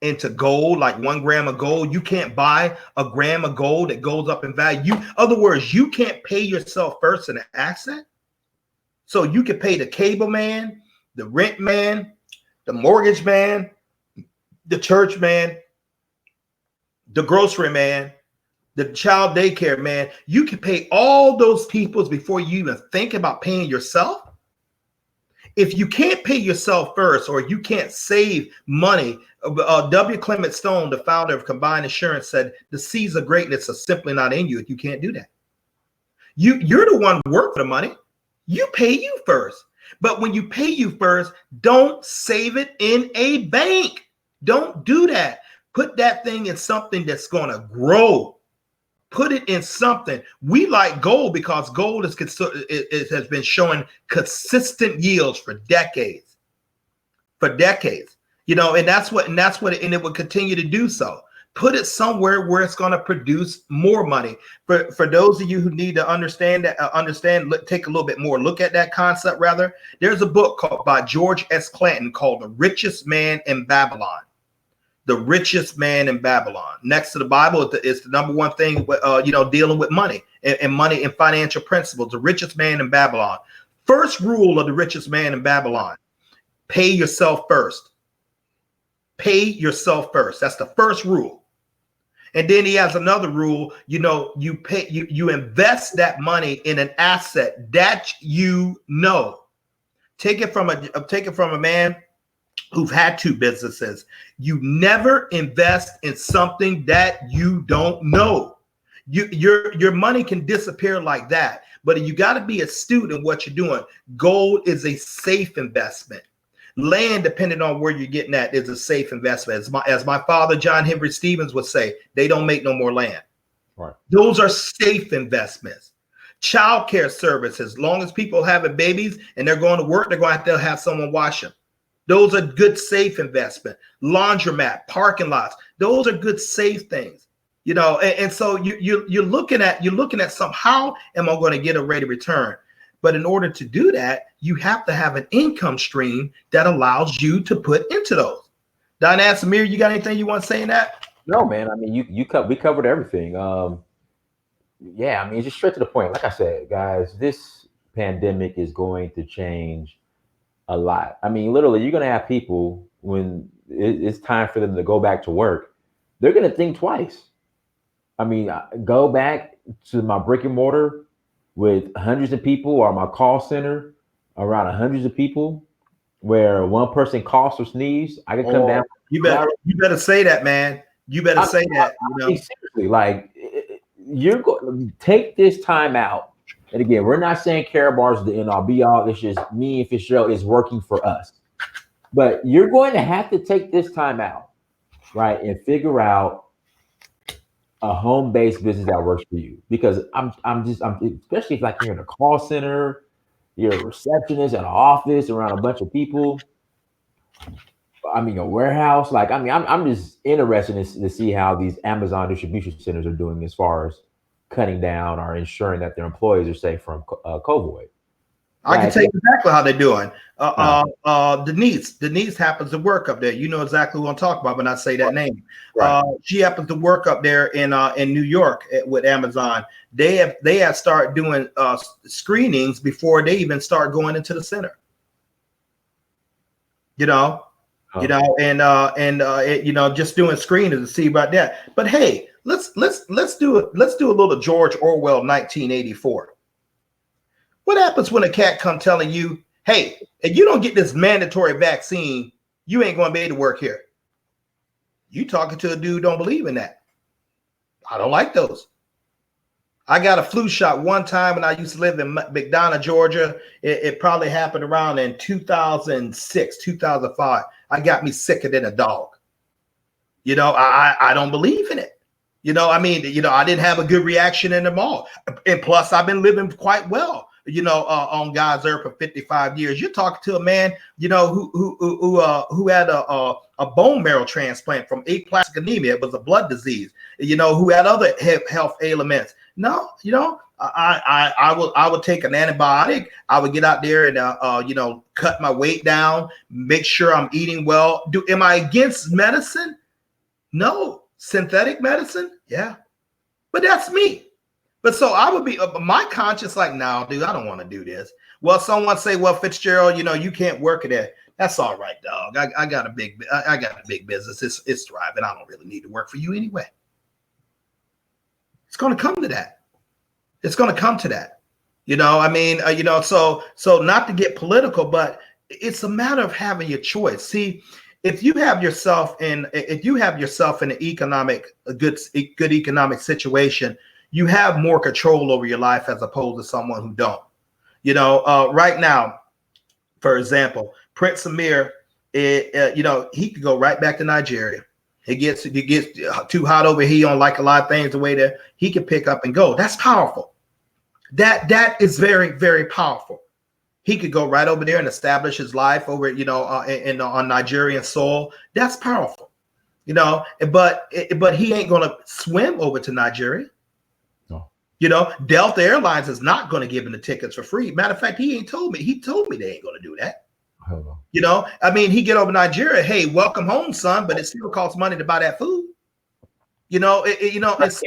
into gold, like 1 gram of gold. You can't buy a gram of gold that goes up in value. Other words, you can't pay yourself first in an asset. So you can pay the cable man, the rent man, the mortgage man, the church man, the grocery man, the child daycare man. You can pay all those people before you even think about paying yourself. If you can't pay yourself first, or you can't save money, W. Clement Stone, the founder of Combined Insurance, said the seeds of greatness are simply not in you if you can't do that. You're the one who work for the money. You pay you first. But when you pay you first, don't save it in a bank. Don't do that. Put that thing in something that's going to grow. Put it in something. We like gold because gold has been showing consistent yields for decades. And it will continue to do so. Put it somewhere where it's going to produce more money. For those of you who need to understand, take a little bit more look at that concept. Rather, there's a book by George S. Clanton called "The Richest Man in Babylon." The richest man in Babylon. Next to the Bible, it's the number one thing, dealing with money and money and financial principles. The richest man in Babylon. First rule of the richest man in Babylon: pay yourself first. Pay yourself first. That's the first rule. And then he has another rule. You invest that money in an asset that Take it from a man who've had 2 businesses. You never invest in something that you don't know. Your money can disappear like that, but you got to be astute in what you're doing. Gold is a safe investment. Land, depending on where you're getting at, is a safe investment. As my father, John Henry Stephens, would say, they don't make no more land. Right. Those are safe investments. Child care services, as long as people having babies and they're going to work, they're going to have someone watch them. Those are good, safe investment. Laundromat, parking lots, those are good, safe things. And so you're looking at how am I going to get a rate of return? But in order to do that, you have to have an income stream that allows you to put into those. Diane, Samir, you got anything you want to say in that? No, man. I mean, we covered everything. Yeah, I mean, just straight to the point. Like I said, guys, this pandemic is going to change a lot. I mean, literally, you're going to have people when it's time for them to go back to work, they're going to think twice. I mean, go back to my brick and mortar with hundreds of people, or my call center around hundreds of people, where one person coughs or sneezes, I can come down. You better say that, man. You better say that. Seriously, like, you're going to take this time out. And again, we're not saying Karatbars is the end all be all. It's just me and Fitzgerald is working for us. But you're going to have to take this time out, right, and figure out a home-based business that works for you. Because I'm especially if, like, you're in a call center, you're a receptionist at an office around a bunch of people. I mean, a warehouse. Like, I mean, I'm just interested to see how these Amazon distribution centers are doing as far as cutting down or ensuring that their employees are safe from COVID. I can tell you exactly how they're doing. Denise happens to work up there. You know exactly who I'm talking about when I say that name. Right. She happens to work up there in New York with Amazon. They have started doing screenings before they even start going into the center. you know, you know, just doing screening to see about that. But hey, let's do it. Let's do a little George Orwell 1984. What happens when a cat come telling you, hey, if you don't get this mandatory vaccine, you ain't going to be able to work here? You talking to a dude who don't believe in that. I don't like those. I got a flu shot one time when I used to live in McDonough, Georgia. It probably happened around in 2006, 2005. I got me sicker than a dog. You know, I don't believe in it. You know, I mean, you know, I didn't have a good reaction in the mall. And plus, I've been living quite well, you know, on God's earth for 55 years. You're talking to a man, you know, who had a bone marrow transplant from aplastic anemia. It was a blood disease, you know, who had other health ailments. No, you know, I would take an antibiotic. I would get out there and, you know, cut my weight down, make sure I'm eating well. Am I against medicine? No. Synthetic medicine? Yeah. But that's me. But so I would be my conscience like, no, dude, I don't want to do this. Well, someone say, well, Fitzgerald, you know, you can't work at it. That's all right, dog. I got a big business. It's thriving. I don't really need to work for you anyway. It's going to come to that. It's going to come to that. You know, I mean, you know, so not to get political, but it's a matter of having your choice. See, if you have yourself in an economic, a good economic situation, you have more control over your life as opposed to someone who don't. You know, right now, for example, Prince Amir, you know, he could go right back to Nigeria. It gets too hot over here. On like a lot of things the way that he can pick up and go. That's powerful. That is very, very powerful. He could go right over there and establish his life over, you know, on Nigerian soil. That's powerful, you know. But he ain't gonna swim over to Nigeria. No. You know, Delta Airlines is not gonna give him the tickets for free. Matter of fact, he ain't told me. He told me they ain't gonna do that. You know, I mean, he get over Nigeria. Hey, welcome home, son. But it still costs money to buy that food. You know, you know, it's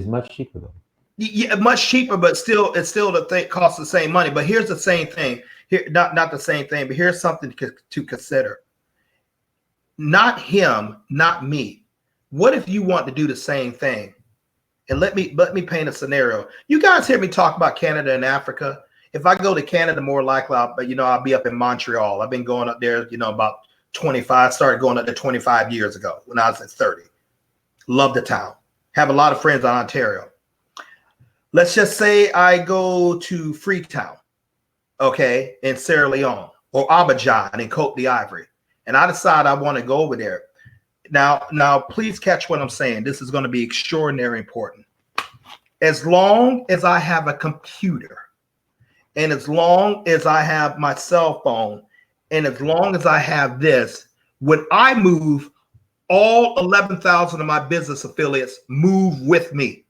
much cheaper though. Yeah, much cheaper, but still, it's still the thing costs the same money. But here's the same thing. Here, not the same thing, but here's something to consider. Not him, not me. What if you want to do the same thing? And let me paint a scenario. You guys hear me talk about Canada and Africa. If I go to Canada, more likely, I'll be up in Montreal. I've been going up there, you know, about 25. Started going up there 25 years ago when I was at 30. Love the town. Have a lot of friends in Ontario. Let's just say I go to Freetown, okay, in Sierra Leone, or Abidjan in Côte d'Ivoire, and I decide I want to go over there. Now, please catch what I'm saying. This is going to be extraordinarily important. As long as I have a computer, and as long as I have my cell phone, and as long as I have this, when I move, all 11,000 of my business affiliates move with me.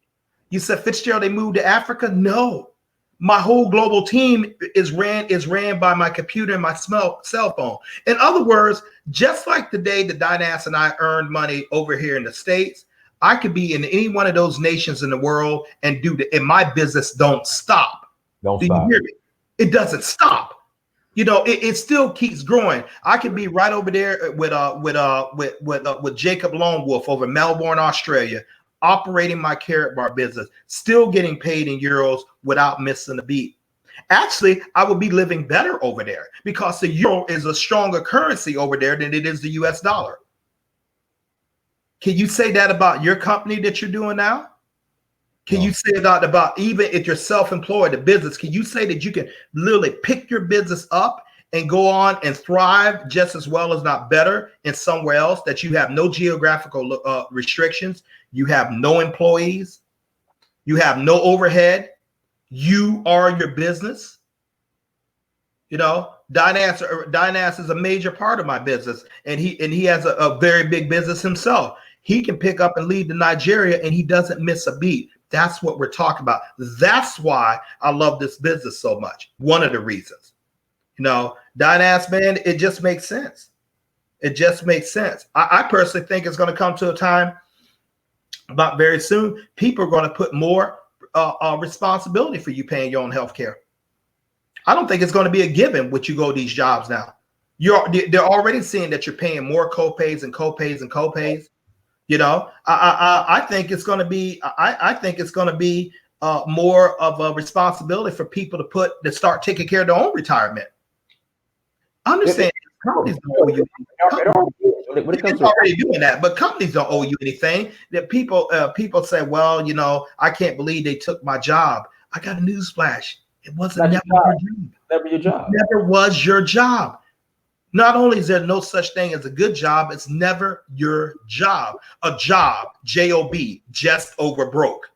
You said, Fitzgerald, they moved to Africa? No. My whole global team is ran by my computer and my cell phone. In other words, just like the day that Dynas and I earned money over here in the States, I could be in any one of those nations in the world and and my business don't stop. Do you hear me? It doesn't stop. You know, it still keeps growing. I could be right over there with Jacob Lone Wolf over in Melbourne, Australia, operating my Karat Bar business, still getting paid in euros without missing a beat. Actually, I would be living better over there because the euro is a stronger currency over there than it is the US dollar. Can you say that about your company that you're doing now? Can you say that about even if you're self-employed, the business? Can you say that you can literally pick your business up and go on and thrive just as well, as not better, in somewhere else, that you have no geographical restrictions, you have no employees, you have no overhead, you are your business? You know, Dynas is a major part of my business, and he has a very big business himself. He can pick up and leave to Nigeria, and he doesn't miss a beat. That's what we're talking about. That's why I love this business so much. One of the reasons. You know, Dynas, man, it just makes sense. It just makes sense. I personally think it's going to come to a time about very soon. People are going to put more responsibility for you paying your own health care. I don't think it's going to be a given when you go to these jobs now. They're already seeing that you're paying more co-pays and co-pays and co-pays. You know, I think it's going to be. I think it's going to be more of a responsibility for people to start taking care of their own retirement. Understand, companies don't owe you. It's already doing that, but companies don't owe you anything. That people say, well, you know, I can't believe they took my job. I got a news flash. It wasn't never your job. Never your job. It never was your job. Not only is there no such thing as a good job, it's never your job. A job, J-O-B, just over broke.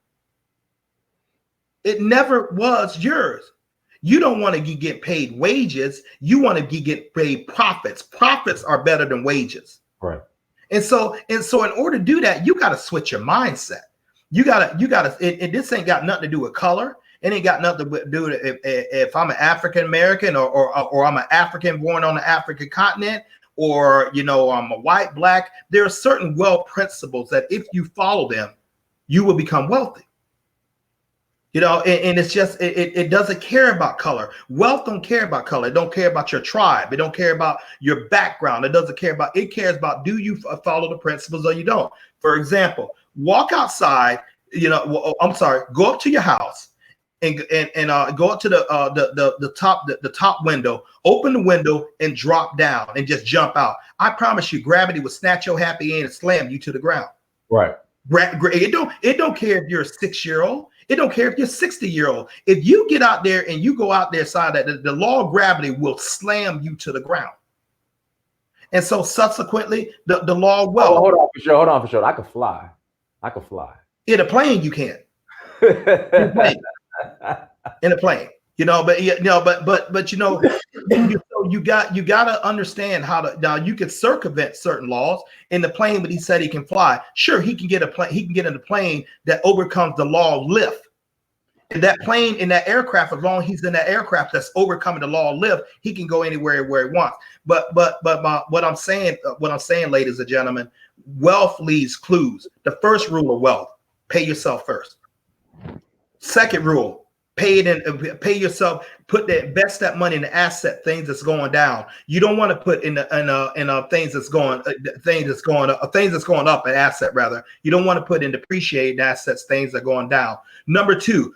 It never was yours. You don't want to get paid wages. You want to get paid profits. Profits are better than wages. Right. And so in order to do that, you got to switch your mindset. You got to, this ain't got nothing to do with color. It ain't got nothing to do with if I'm an African American or I'm an African born on the African continent, or, you know, I'm a white, black. There are certain wealth principles that if you follow them, you will become wealthy. You know, and it's just, it doesn't care about color. Wealth don't care about color. It don't care about your tribe. It don't care about your background. It doesn't care about, it cares about, do you follow the principles or you don't? For example, walk outside, you know, go up to your house and go up to the top window, open the window and drop down and just jump out. I promise you, gravity will snatch your happy end and slam you to the ground. Right. It don't care if you're a 6-year-old. It don't care if you're a 60-year-old. If you get out there and you go out there side that, the law of gravity will slam you to the ground. And so subsequently, the law of wealth. Hold on for sure. I could fly. In a plane, you can. In a plane. You know, but you know, but you know, you got to understand how to. Now you can circumvent certain laws in the plane, but he said he can fly. Sure, he can get a plane. He can get in a plane that overcomes the law of lift. In that plane, in that aircraft, as long as he's in that aircraft that's overcoming the law of lift, he can go anywhere where he wants. But what I'm saying, ladies and gentlemen, wealth leaves clues. The first rule of wealth: pay yourself first. Second rule: pay yourself. Invest that money in the asset things that's going down. You don't want to put in things that's going up, an asset rather. You don't want to put in depreciating assets, things that are going down. Number three,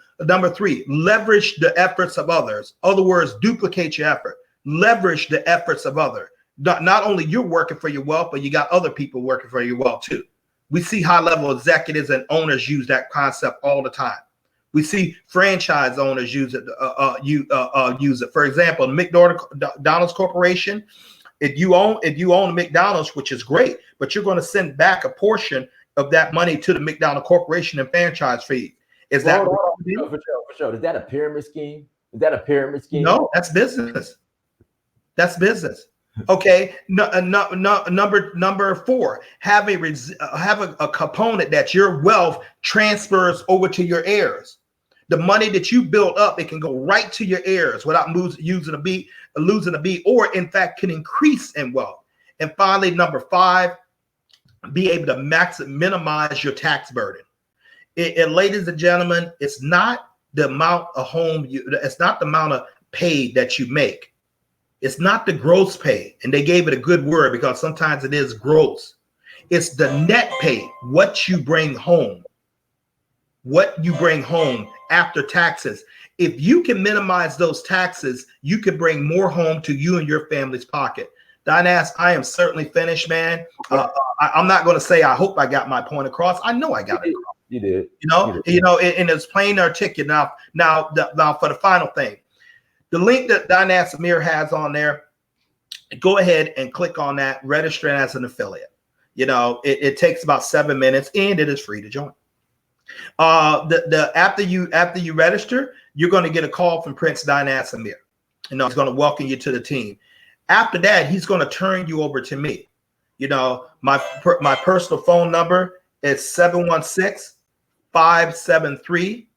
leverage the efforts of others. Other words, duplicate your effort. Leverage the efforts of others. Not only you're working for your wealth, but you got other people working for your wealth too. We see high-level executives and owners use that concept all the time. We see franchise owners use it. Use it. For example, McDonald's Corporation. If you own McDonald's, which is great, but you're going to send back a portion of that money to the McDonald's Corporation and franchise fee. Is that for sure? Is that a pyramid scheme? No, that's business. That's business. Okay. Number 4, have a component that your wealth transfers over to your heirs. The money that you built up, it can go right to your heirs without losing a beat, or in fact can increase in wealth. And finally, number 5, be able to minimize your tax burden. And ladies and gentlemen, it's not the amount of it's not the amount of pay that you make. It's not the gross pay. And they gave it a good word because sometimes it is gross. It's the net pay, what you bring home. What you bring home after taxes. If you can minimize those taxes, you can bring more home to you and your family's pocket. Dynas, I am certainly finished, man. I'm not going to say I hope I got my point across. I know I got it across. You did. You know, and it's plain and articulate. Now for the final thing, the link that Dynas Amir has on there, go ahead and click on that, register as an affiliate. You know, it takes about 7 minutes and it is free to join. After you register, you're going to get a call from Prince Dynas Amir. You know, he's going to welcome you to the team. After that, he's going to turn you over to me. You know, my personal phone number is 716-573-6296.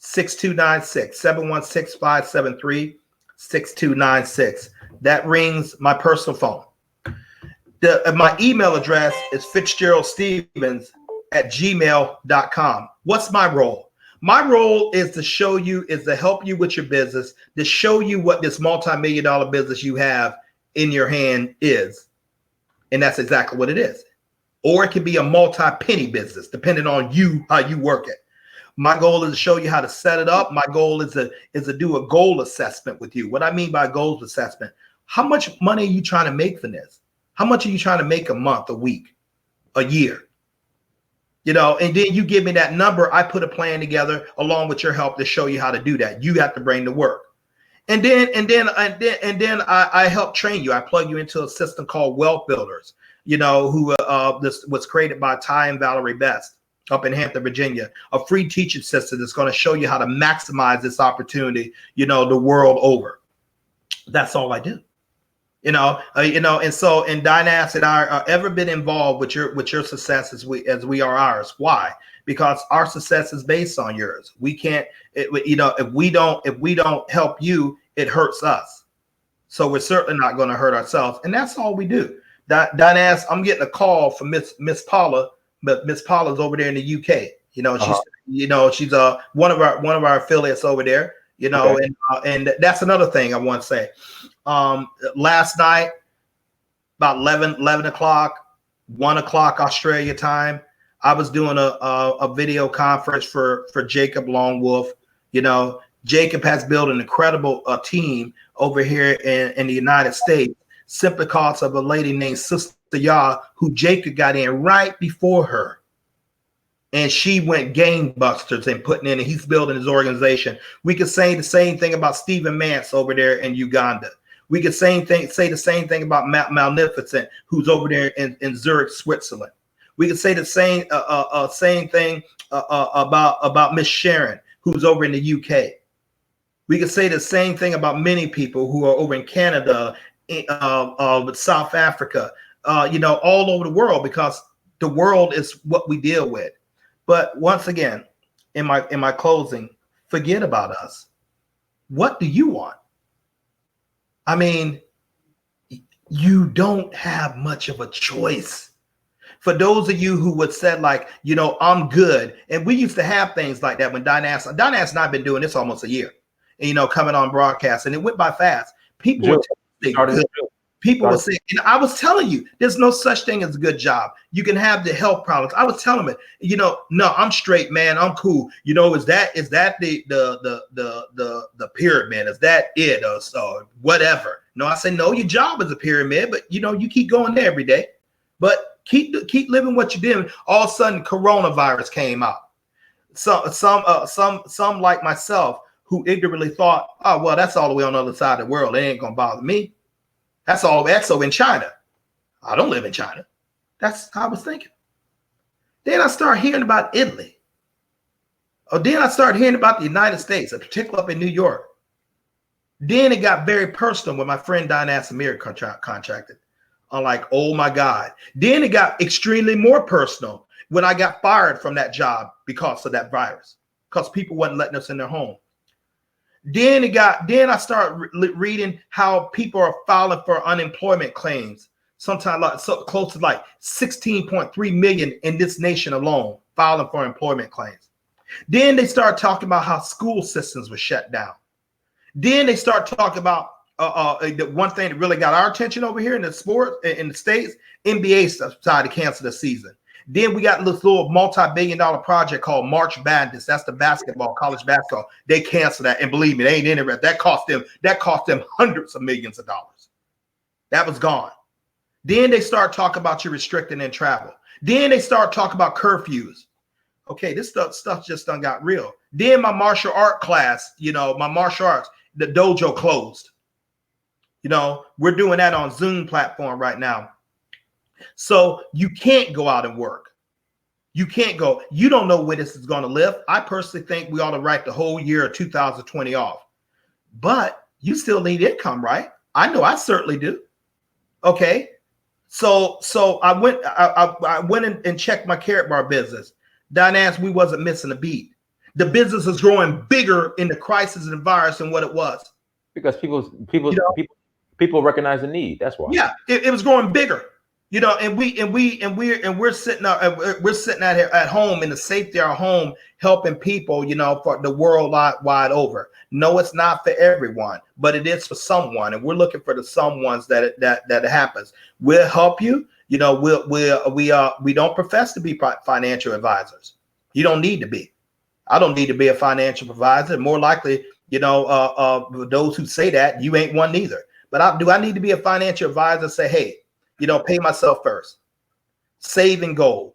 716-573-6296. That rings my personal phone. My email address is Fitzgerald Stephens @gmail.com. What's my role? My role is to help you with your business, to show you what this multi-million-dollar business you have in your hand is. And that's exactly what it is. Or it can be a multi-penny business, depending on you, how you work it. My goal is to show you how to set it up. My goal is to do a goal assessment with you. What I mean by goals assessment, how much money are you trying to make from this? How much are you trying to make a month, a week, a year? And then you give me that number. I put a plan together along with your help to show you how to do that. You have to bring the work. And then I help train you. I plug you into a system called Wealth Builders, who this was created by Ty and Valerie Best up in Hampton, Virginia, a free teaching system that's going to show you how to maximize this opportunity, the world over. That's all I do. And Dynas and I are ever been involved with your success as we are ours. Why? Because our success is based on yours. We can't, if we don't help you, it hurts us. So we're certainly not going to hurt ourselves. And that's all we do. Dynas, I'm getting a call from Miss Paula, but Miss Paula's over there in the UK. She's one of our affiliates over there. Okay. And that's another thing I want to say. Last night, about 11 o'clock, 1 o'clock Australia time, I was doing a video conference for Jacob Lone Wolf. Jacob has built an incredible team over here in the United States, simply because of a lady named Sister Ya, who Jacob got in right before her. And she went gangbusters and putting in, and he's building his organization. We could say the same thing about Stephen Mance over there in Uganda. We could say the same thing about Magnificent, who's over there in Zurich, Switzerland. We could say the same thing about Miss Sharon, who's over in the UK. We could say the same thing about many people who are over in Canada, South Africa, all over the world, because the world is what we deal with. But once again, in my closing, forget about us. What do you want? I mean, you don't have much of a choice. For those of you who would say, like, I'm good. And we used to have things like that when Dynas and I've been doing this almost a year, and, coming on broadcast, and it went by fast. People would say, people would say, and I was telling you, there's no such thing as a good job. You can have the health problems. I was telling them, no, I'm straight, man. I'm cool. Is that the pyramid? Is that it, or so whatever? No, I say, no, your job is a pyramid, but you keep going there every day. But keep living what you did. All of a sudden, coronavirus came out. Some like myself who ignorantly thought, oh well, that's all the way on the other side of the world. It ain't gonna bother me. That's in China. I don't live in China. That's how I was thinking. Then I started hearing about Italy. Then I started hearing about the United States, in particular up in New York. Then it got very personal when my friend Dynas Amir contracted. I'm like, oh my God. Then it got extremely more personal when I got fired from that job because of that virus, because people wasn't letting us in their home. Then I started reading how people are filing for unemployment claims, sometimes close to like 16.3 million in this nation alone, filing for employment claims. Then they started talking about how school systems were shut down. Then they start talking about the one thing that really got our attention over here in the sport in the States, NBA decided to cancel the season. Then we got this little multi-billion-dollar project called March Madness. That's the college basketball. They canceled that, and believe me, they ain't interested. That cost them hundreds of millions of dollars. That was gone. Then they start talking about you restricting in travel. Then they start talking about curfews. Okay, this stuff just done got real. Then my martial art class, my martial arts, the dojo closed. We're doing that on Zoom platform right now. So you can't go out and work. You can't go. You don't know where this is going to live. I personally think we ought to write the whole year of 2020 off. But you still need income, right? I know I certainly do. Okay. So I went and checked my Karat bar business. Dynas, we wasn't missing a beat. The business is growing bigger in the crisis and the virus than what it was. Because people recognize the need. That's why. Yeah, it was growing bigger. You know, and we're sitting at home in the safety of our home, helping people, you know, for the world wide over. No, it's not for everyone, but it is for someone, and we're looking for the someones that happens. We'll help you. You know, we don't profess to be financial advisors. You don't need to be. I don't need to be a financial advisor. More likely, you know, those who say that, you ain't one neither. But I need to be a financial advisor? Say, hey, you know, pay myself first, save in gold,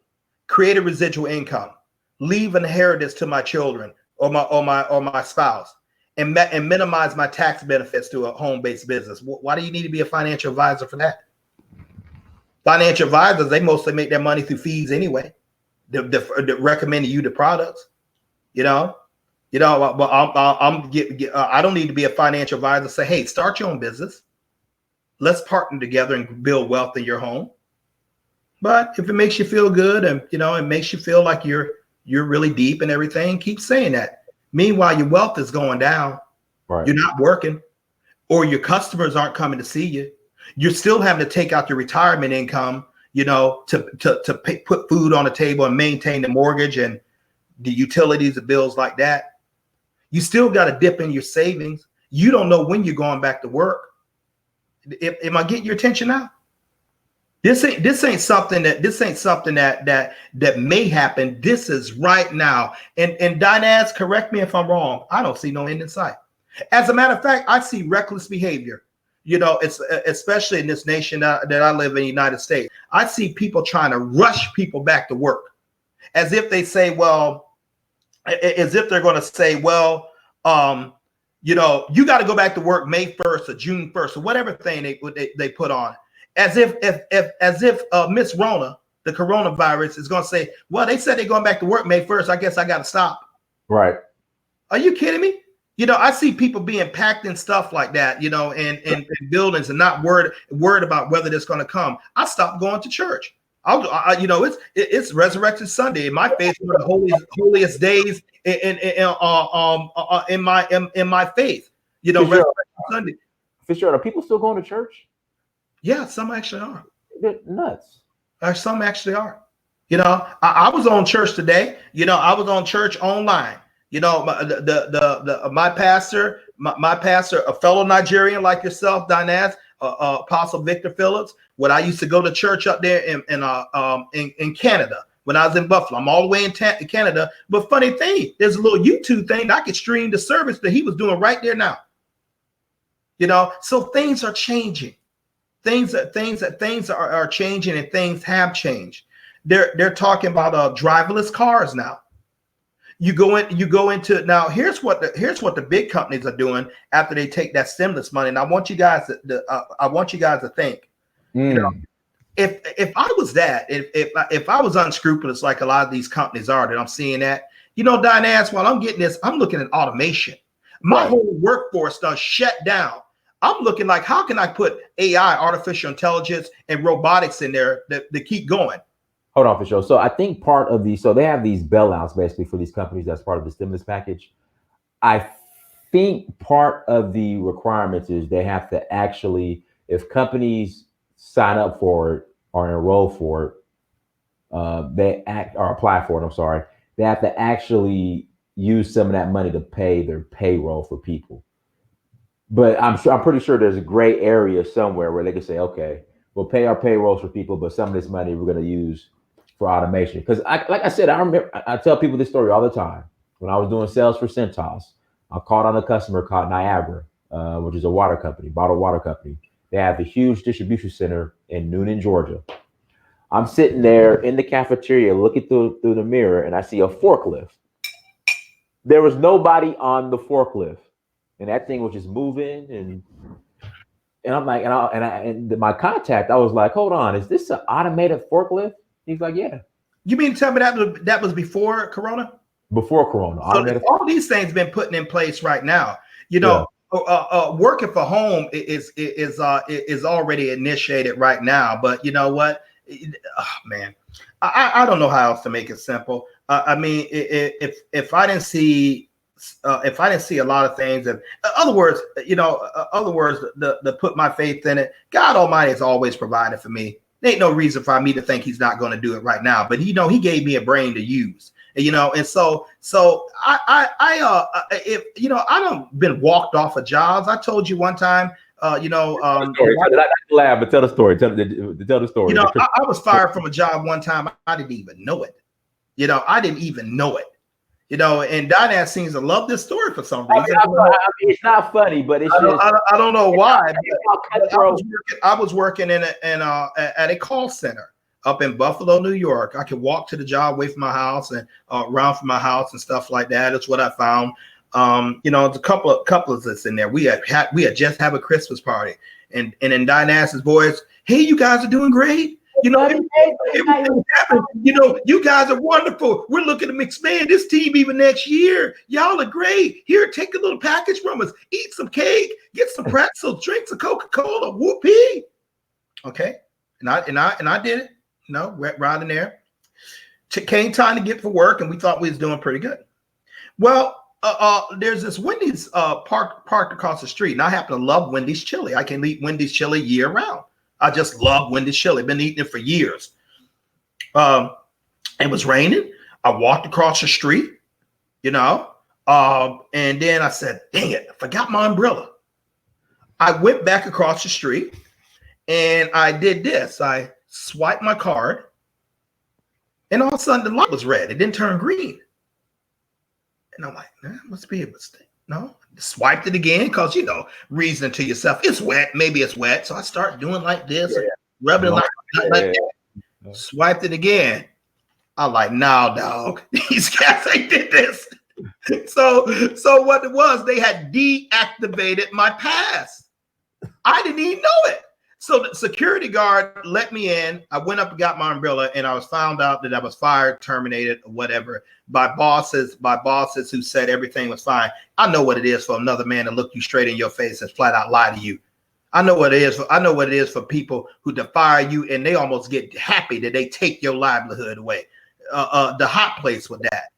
create a residual income, leave an inheritance to my children or my spouse, and minimize my tax benefits to a home-based business. Why do you need to be a financial advisor for that? Financial advisors, they mostly make their money through fees anyway. They're recommending you the products, you know. But I don't need to be a financial advisor. Say, hey, start your own business. Let's partner together and build wealth in your home. But if it makes you feel good and, you know, it makes you feel like you're really deep and everything, keep saying that. Meanwhile, your wealth is going down. Right. You're not working, or your customers aren't coming to see you. You're still having to take out your retirement income, you know, to put food on the table and maintain the mortgage and the utilities, the bills like that. You still got to dip in your savings. You don't know when you're going back to work. Am I getting your attention now? This ain't something that may happen. This is right now. And Dinaz, correct me if I'm wrong. I don't see no end in sight. As a matter of fact, I see reckless behavior. You know, it's especially in this nation that I live in, the United States. I see people trying to rush people back to work, as if they say, well, as if they're going to say, well, you know, you got to go back to work May 1st or June 1st or whatever thing they put on, as if Miss Rona, the coronavirus, is going to say, well, they said they're going back to work May 1st. I guess I got to stop. Right. Are you kidding me? You know, I see people being packed in stuff like that, you know, in buildings and not worried about whether it's going to come. I stopped going to church. You know, it's Resurrection Sunday. In my faith, one of the holiest days in my faith. You know, Resurrection Sunday. Fitzgerald, are people still going to church? Yeah, some actually are. They're nuts. Some actually are. You know, I was on church today. You know, I was on church online. You know, my pastor, a fellow Nigerian like yourself, Dinaz, Apostle Victor Phillips. When I used to go to church up there in Canada, when I was in Buffalo, I'm all the way in Canada. But funny thing, there's a little YouTube thing that I could stream the service that he was doing right there now. You know, so things are changing. Things are changing, and things have changed. They're talking about driverless cars now. You go into now. Here's what the big companies are doing after they take that stimulus money. And I want you guys to think. You know, if I was that, if I was unscrupulous like a lot of these companies are, that I'm seeing that, you know, Dinaz, while I'm getting this, I'm looking at automation. My whole workforce done shut down. I'm looking like, how can I put AI, artificial intelligence, and robotics in there that keep going? Hold on, for sure. So I think part of so they have these bailouts basically for these companies that's part of the stimulus package. I think part of the requirements is they have to actually, if companies sign up for it or enroll for it, apply for it. I'm sorry, they have to actually use some of that money to pay their payroll for people. But I'm pretty sure there's a gray area somewhere where they can say, okay, we'll pay our payrolls for people, but some of this money we're going to use for automation. Because like I said, I remember, I tell people this story all the time. When I was doing sales for Centos, I called on a customer called Niagara, which is a water company, bottled water company. They have a huge distribution center in Noonan, Georgia. I'm sitting there in the cafeteria looking through the mirror, and I see a forklift. There was nobody on the forklift, and that thing was just moving. And I'm like, and my contact, I was like, hold on, is this an automated forklift? He's like, yeah. You mean to tell me that was before Corona? Before Corona. So all these things been put in place right now. You know, working from home is already initiated right now. But you know what, man, I don't know how else to make it simple. I mean, if I didn't see a lot of things, and other words, to put my faith in it, God Almighty has always provided for me. There ain't no reason for me to think he's not going to do it right now. But he gave me a brain to use. And so if I don't been walked off of jobs. I told you one time, not laugh, but tell the story. Tell the story. I was fired from a job one time. I didn't even know it. I didn't even know it. And Dynas seems to love this story for some reason. It's not funny, but it's I don't know why. I was working at a call center up in Buffalo, New York. I could walk to the job away from my house and around from my house and stuff like that. That's what I found. There's a couple of us in there. We had just have a Christmas party, and in Dynas's voice, hey, you guys are doing great. You guys are wonderful. We're looking to expand this team even next year. Y'all are great. Here, take a little package from us. Eat some cake, get some pretzels, drink some Coca-Cola. Whoopee. Okay, and I did it. Right in there. Came time to get for work, and we thought we was doing pretty good. Well, there's this Wendy's parked across the street, and I happen to love Wendy's chili. I can eat Wendy's chili year round. I just love Wendy's chili. Been eating it for years. It was raining. I walked across the street, and then I said, dang it, I forgot my umbrella. I went back across the street and I did this. I swiped my card, and all of a sudden the light was red. It didn't turn green. And I'm like, that must be a mistake. No, swiped it again because, reasoning to yourself, it's wet. Maybe it's wet. So I start doing like this, rubbing like that. Swiped it again. I'm like, no, dog. These guys ain't did this. So what it was, they had deactivated my pass. I didn't even know it. So the security guard let me in. I went up and got my umbrella, and I was found out that I was fired, terminated, or whatever by bosses who said everything was fine. I know what it is for another man to look you straight in your face and flat out lie to you. I know what it is for people who fire you, and they almost get happy that they take your livelihood away. The hot place with that.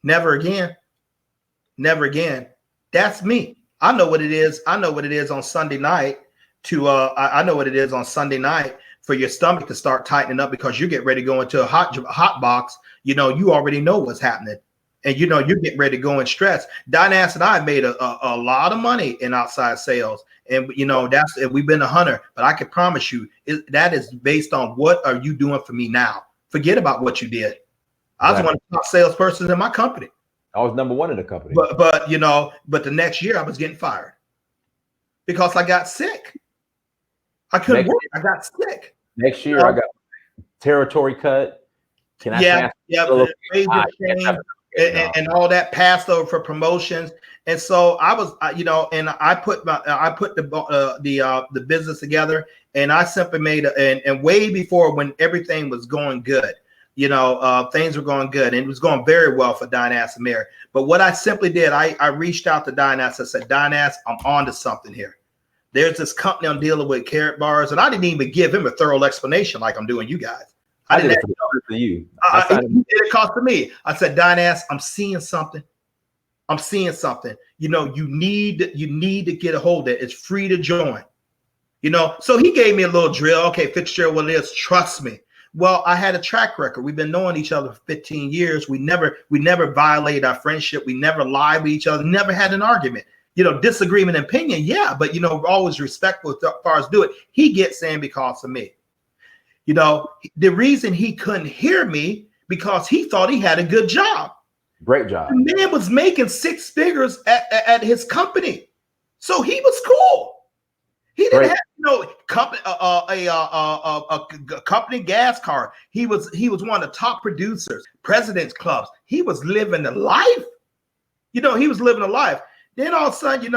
Never again. Never again. That's me. I know what it is. I know what it is on Sunday night. I know what it is on Sunday night for your stomach to start tightening up because you get ready to go into a hot box. You already know what's happening, and you're getting ready to go in stress. Dynas and I made a lot of money in outside sales, and we've been a hunter. But I can promise you that is based on what are you doing for me now. Forget about what you did. I was one of the top salespersons in my company. I was number one in the company. But the next year I was getting fired because I got sick. I couldn't work. I got sick. Next year, I got territory cut. And all that passed over for promotions. And so I was, and I put the business together, and I simply made and way before when everything was going good, things were going good, and it was going very well for Dynas and Mary. But what I simply did, I reached out to Dynas. I said, Dynas, I'm on to something here. There's this company I'm dealing with, Karatbars, and I didn't even give him a thorough explanation like I'm doing you guys. I did it for you. It cost to me. I said, Dynas, I'm seeing something. You need to get a hold of it. It's free to join. So he gave me a little drill. Okay, Fitzgerald, what it is, trust me. Well, I had a track record. We've been knowing each other for 15 years. We never violated our friendship. We never lied with each other. Never had an argument. Disagreement in opinion, yeah, but we're always respectful as far as do it. He gets in because of me. The reason he couldn't hear me because he thought he had a good job. Great job. The man was making six figures at his company, so he was cool. He didn't have a company gas card. He was one of the top producers, president's clubs. He was living a life. He was living a life. Then all of a sudden,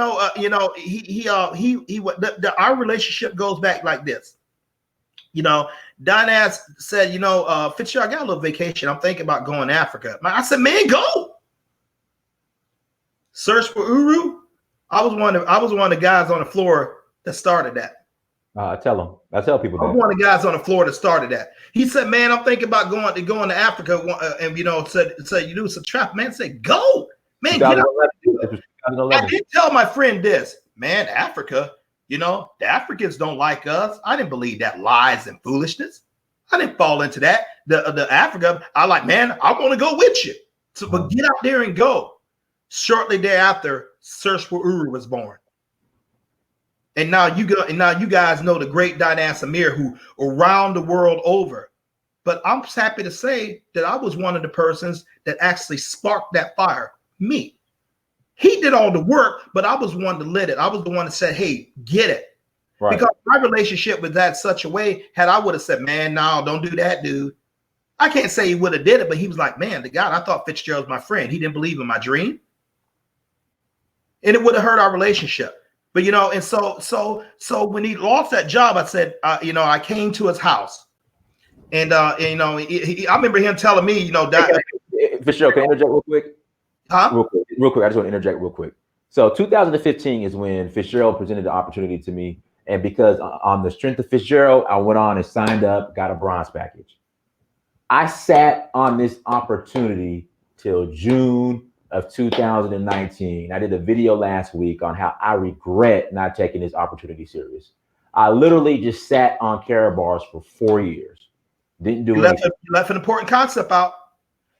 our relationship goes back like this. Dynas said, Fitzgerald, I got a little vacation. I'm thinking about going to Africa. I said, man, go. Search for Uru. I was one of the guys on the floor that started that. I tell people that. I'm one of the guys on the floor that started that. He said, man, I'm thinking about going to Africa. And, said, you do some trap. Man, said, go. Man, get out. I did tell my friend this, man, Africa, You know, the Africans don't like us. I didn't believe that lies and foolishness. I didn't fall into that. The Africa, I like, man, I want to go with you. So, but get out there and go. Shortly thereafter, Search for Uru was born. And now you guys know the great Dinas Amir, who around the world over. But I'm happy to say that I was one of the persons that actually sparked that fire. Me. He did all the work, but I was one to lit it. I was the one that said, hey, get it. Right. Because my relationship was that such a way, had I would have said, man, no, don't do that, dude. I can't say he would have did it, but he was like, man, the guy, I thought Fitzgerald was my friend. He didn't believe in my dream. And it would have hurt our relationship. But, you know, and so when he lost that job, I said, you know, I came to his house. And you know, I remember him telling me, you know, Fitzgerald, can I interject real quick? Huh? Real quick. I just want to interject real quick. So 2015 is when Fitzgerald presented the opportunity to me. And because on the strength of Fitzgerald, I went on and signed up, got a bronze package. I sat on this opportunity till June of 2019. I did a video last week on how I regret not taking this opportunity serious. I literally just sat on karatbars for 4 years. Didn't do anything. You left an important concept out,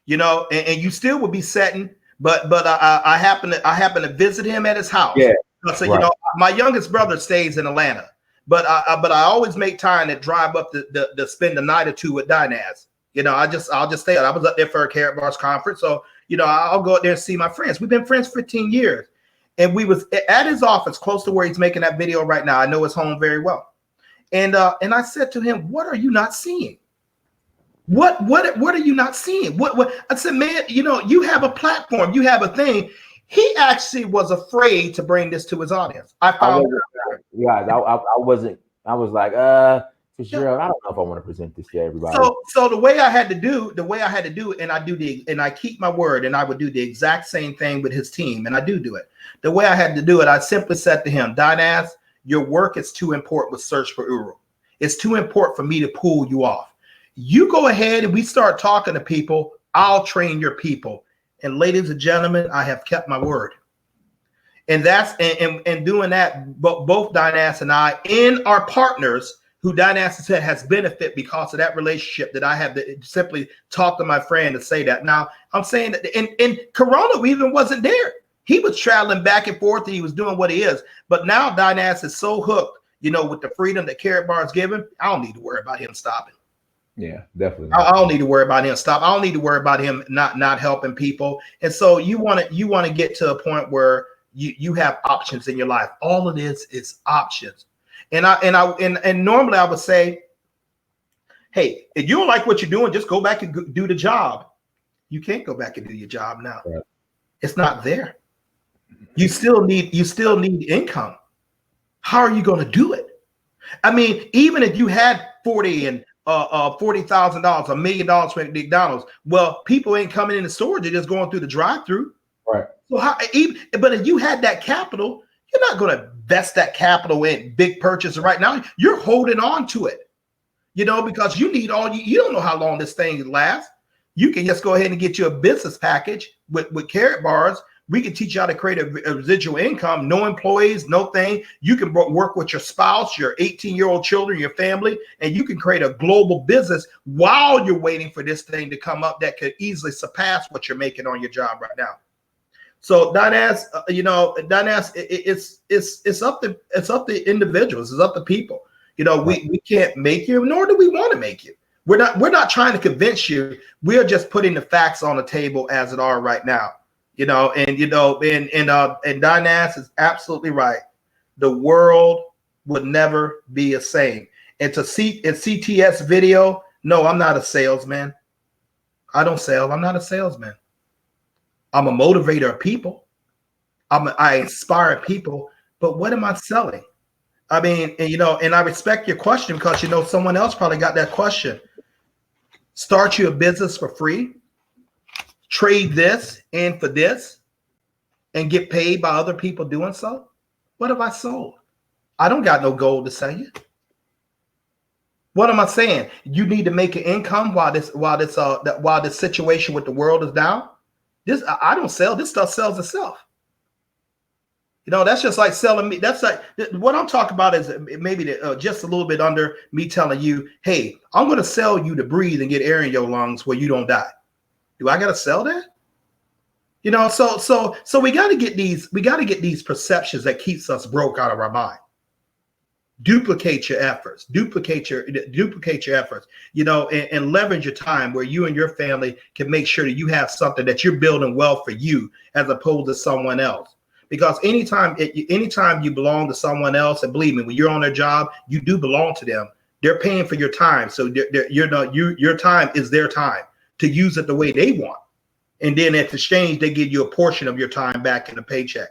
you know, and you still would be setting. But I happen to visit him at his house. Yeah. So you know, my youngest brother stays in Atlanta, but I always make time to drive up to spend a night or two with Dinas. You know, I'll just stay. I was up there for a karatbars conference, so you know I'll go up there and see my friends. We've been friends 15 years, and we was at his office close to where he's making that video right now. I know his home very well, and I said to him, "What are you not seeing? What are you not seeing? What?" I said, "Man, you know, you have a platform, you have a thing." He actually was afraid to bring this to his audience. I was like, Fitzgerald, I don't know if I want to present this to everybody. So the way I had to do, and I keep my word, and I would do the exact same thing with his team, and I do it. The way I had to do it, I simply said to him, Dinas, your work is too important with Search for Uru. It's too important for me to pull you off. You go ahead and we start talking to people. I'll train your people. And ladies and gentlemen, I have kept my word. And that's and doing that, both Dinas and I, and our partners, who Dinas said has benefit because of that relationship, that I have to simply talk to my friend to say that. Now, I'm saying that in Corona even wasn't there. He was traveling back and forth and he was doing what he is. But now Dinas is so hooked, you know, with the freedom that karatbars give him, I don't need to worry about him stopping. Yeah, definitely. I don't need to worry about him stop. I don't need to worry about him not helping people. And so you want to get to a point where you have options in your life. All it is options. And normally I would say, hey, if you don't like what you're doing, just go back and do the job. You can't go back and do your job now. Right. It's not there. You still need income. How are you going to do it? I mean, even if you had $40,000, $1 million for McDonald's, well, people ain't coming in the store; they're just going through the drive-through. Right. So but if you had that capital, you're not going to invest that capital in big purchase right now. You're holding on to it, you know, because you need you don't know how long this thing lasts. You can just go ahead and get you a business package with karatbars. We can teach you how to create a residual income, no employees, no thing. You can work with your spouse, your 18-year-old children, your family, and you can create a global business while you're waiting for this thing to come up that could easily surpass what you're making on your job right now. So Dinas, it's up to individuals, it's up to people. You know, we can't make you, nor do we want to make you. We're not trying to convince you. We are just putting the facts on the table as it are right now. You know, and Dinas is absolutely right. The world would never be the same. And to see in CTS video, no, I'm not a salesman. I don't sell. I'm not a salesman. I'm a motivator of people. I inspire people. But what am I selling? I mean, and I respect your question because someone else probably got that question. Start you a business for free. Trade this in for this and get paid by other people doing so. What have I sold? I don't got no gold to sell you. What am I saying? You need to make an income while this situation with the world is down. I don't sell. This stuff sells itself. You know, that's just like selling me. That's like what I'm talking about is maybe just a little bit under me telling you, hey, I'm going to sell you to breathe and get air in your lungs where you don't die. Do I got to sell that? You know, so we got to get these perceptions that keeps us broke out of our mind. Duplicate your efforts, duplicate your efforts, you know, and leverage your time where you and your family can make sure that you have something that you're building wealth for you as opposed to someone else. Because anytime you belong to someone else, and believe me, when you're on their job, you do belong to them. They're paying for your time. So your time is their time to use it the way they want. And then at the exchange, they give you a portion of your time back in a paycheck.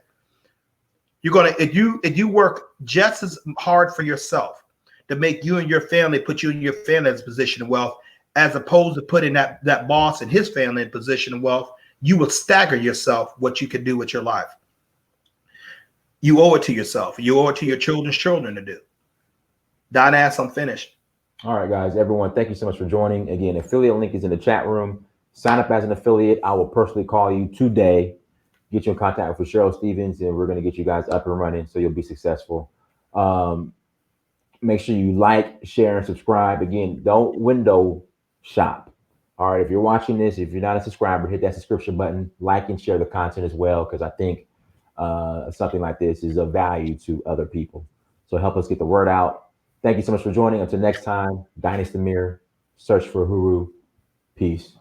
You're gonna if you work just as hard for yourself to make you and your family, put you in your family's position of wealth, as opposed to putting that boss and his family in position of wealth, you will stagger yourself what you can do with your life. You owe it to yourself. You owe it to your children's children to do. Don ass, I'm finished. All right, guys, everyone, thank you so much for joining. Again, affiliate link is in the chat room. Sign up as an affiliate. I will personally call you today, get you in contact with Fitzgerald Stephens, and we're going to get you guys up and running so you'll be successful. Make sure you like, share, and subscribe. Again, don't window shop. All right, if you're watching this, if you're not a subscriber, hit that subscription button, like and share the content as well, because I think something like this is of value to other people. So help us get the word out. Thank you so much for joining. Until next time, Dynasty Mirror, search for Huru. Peace.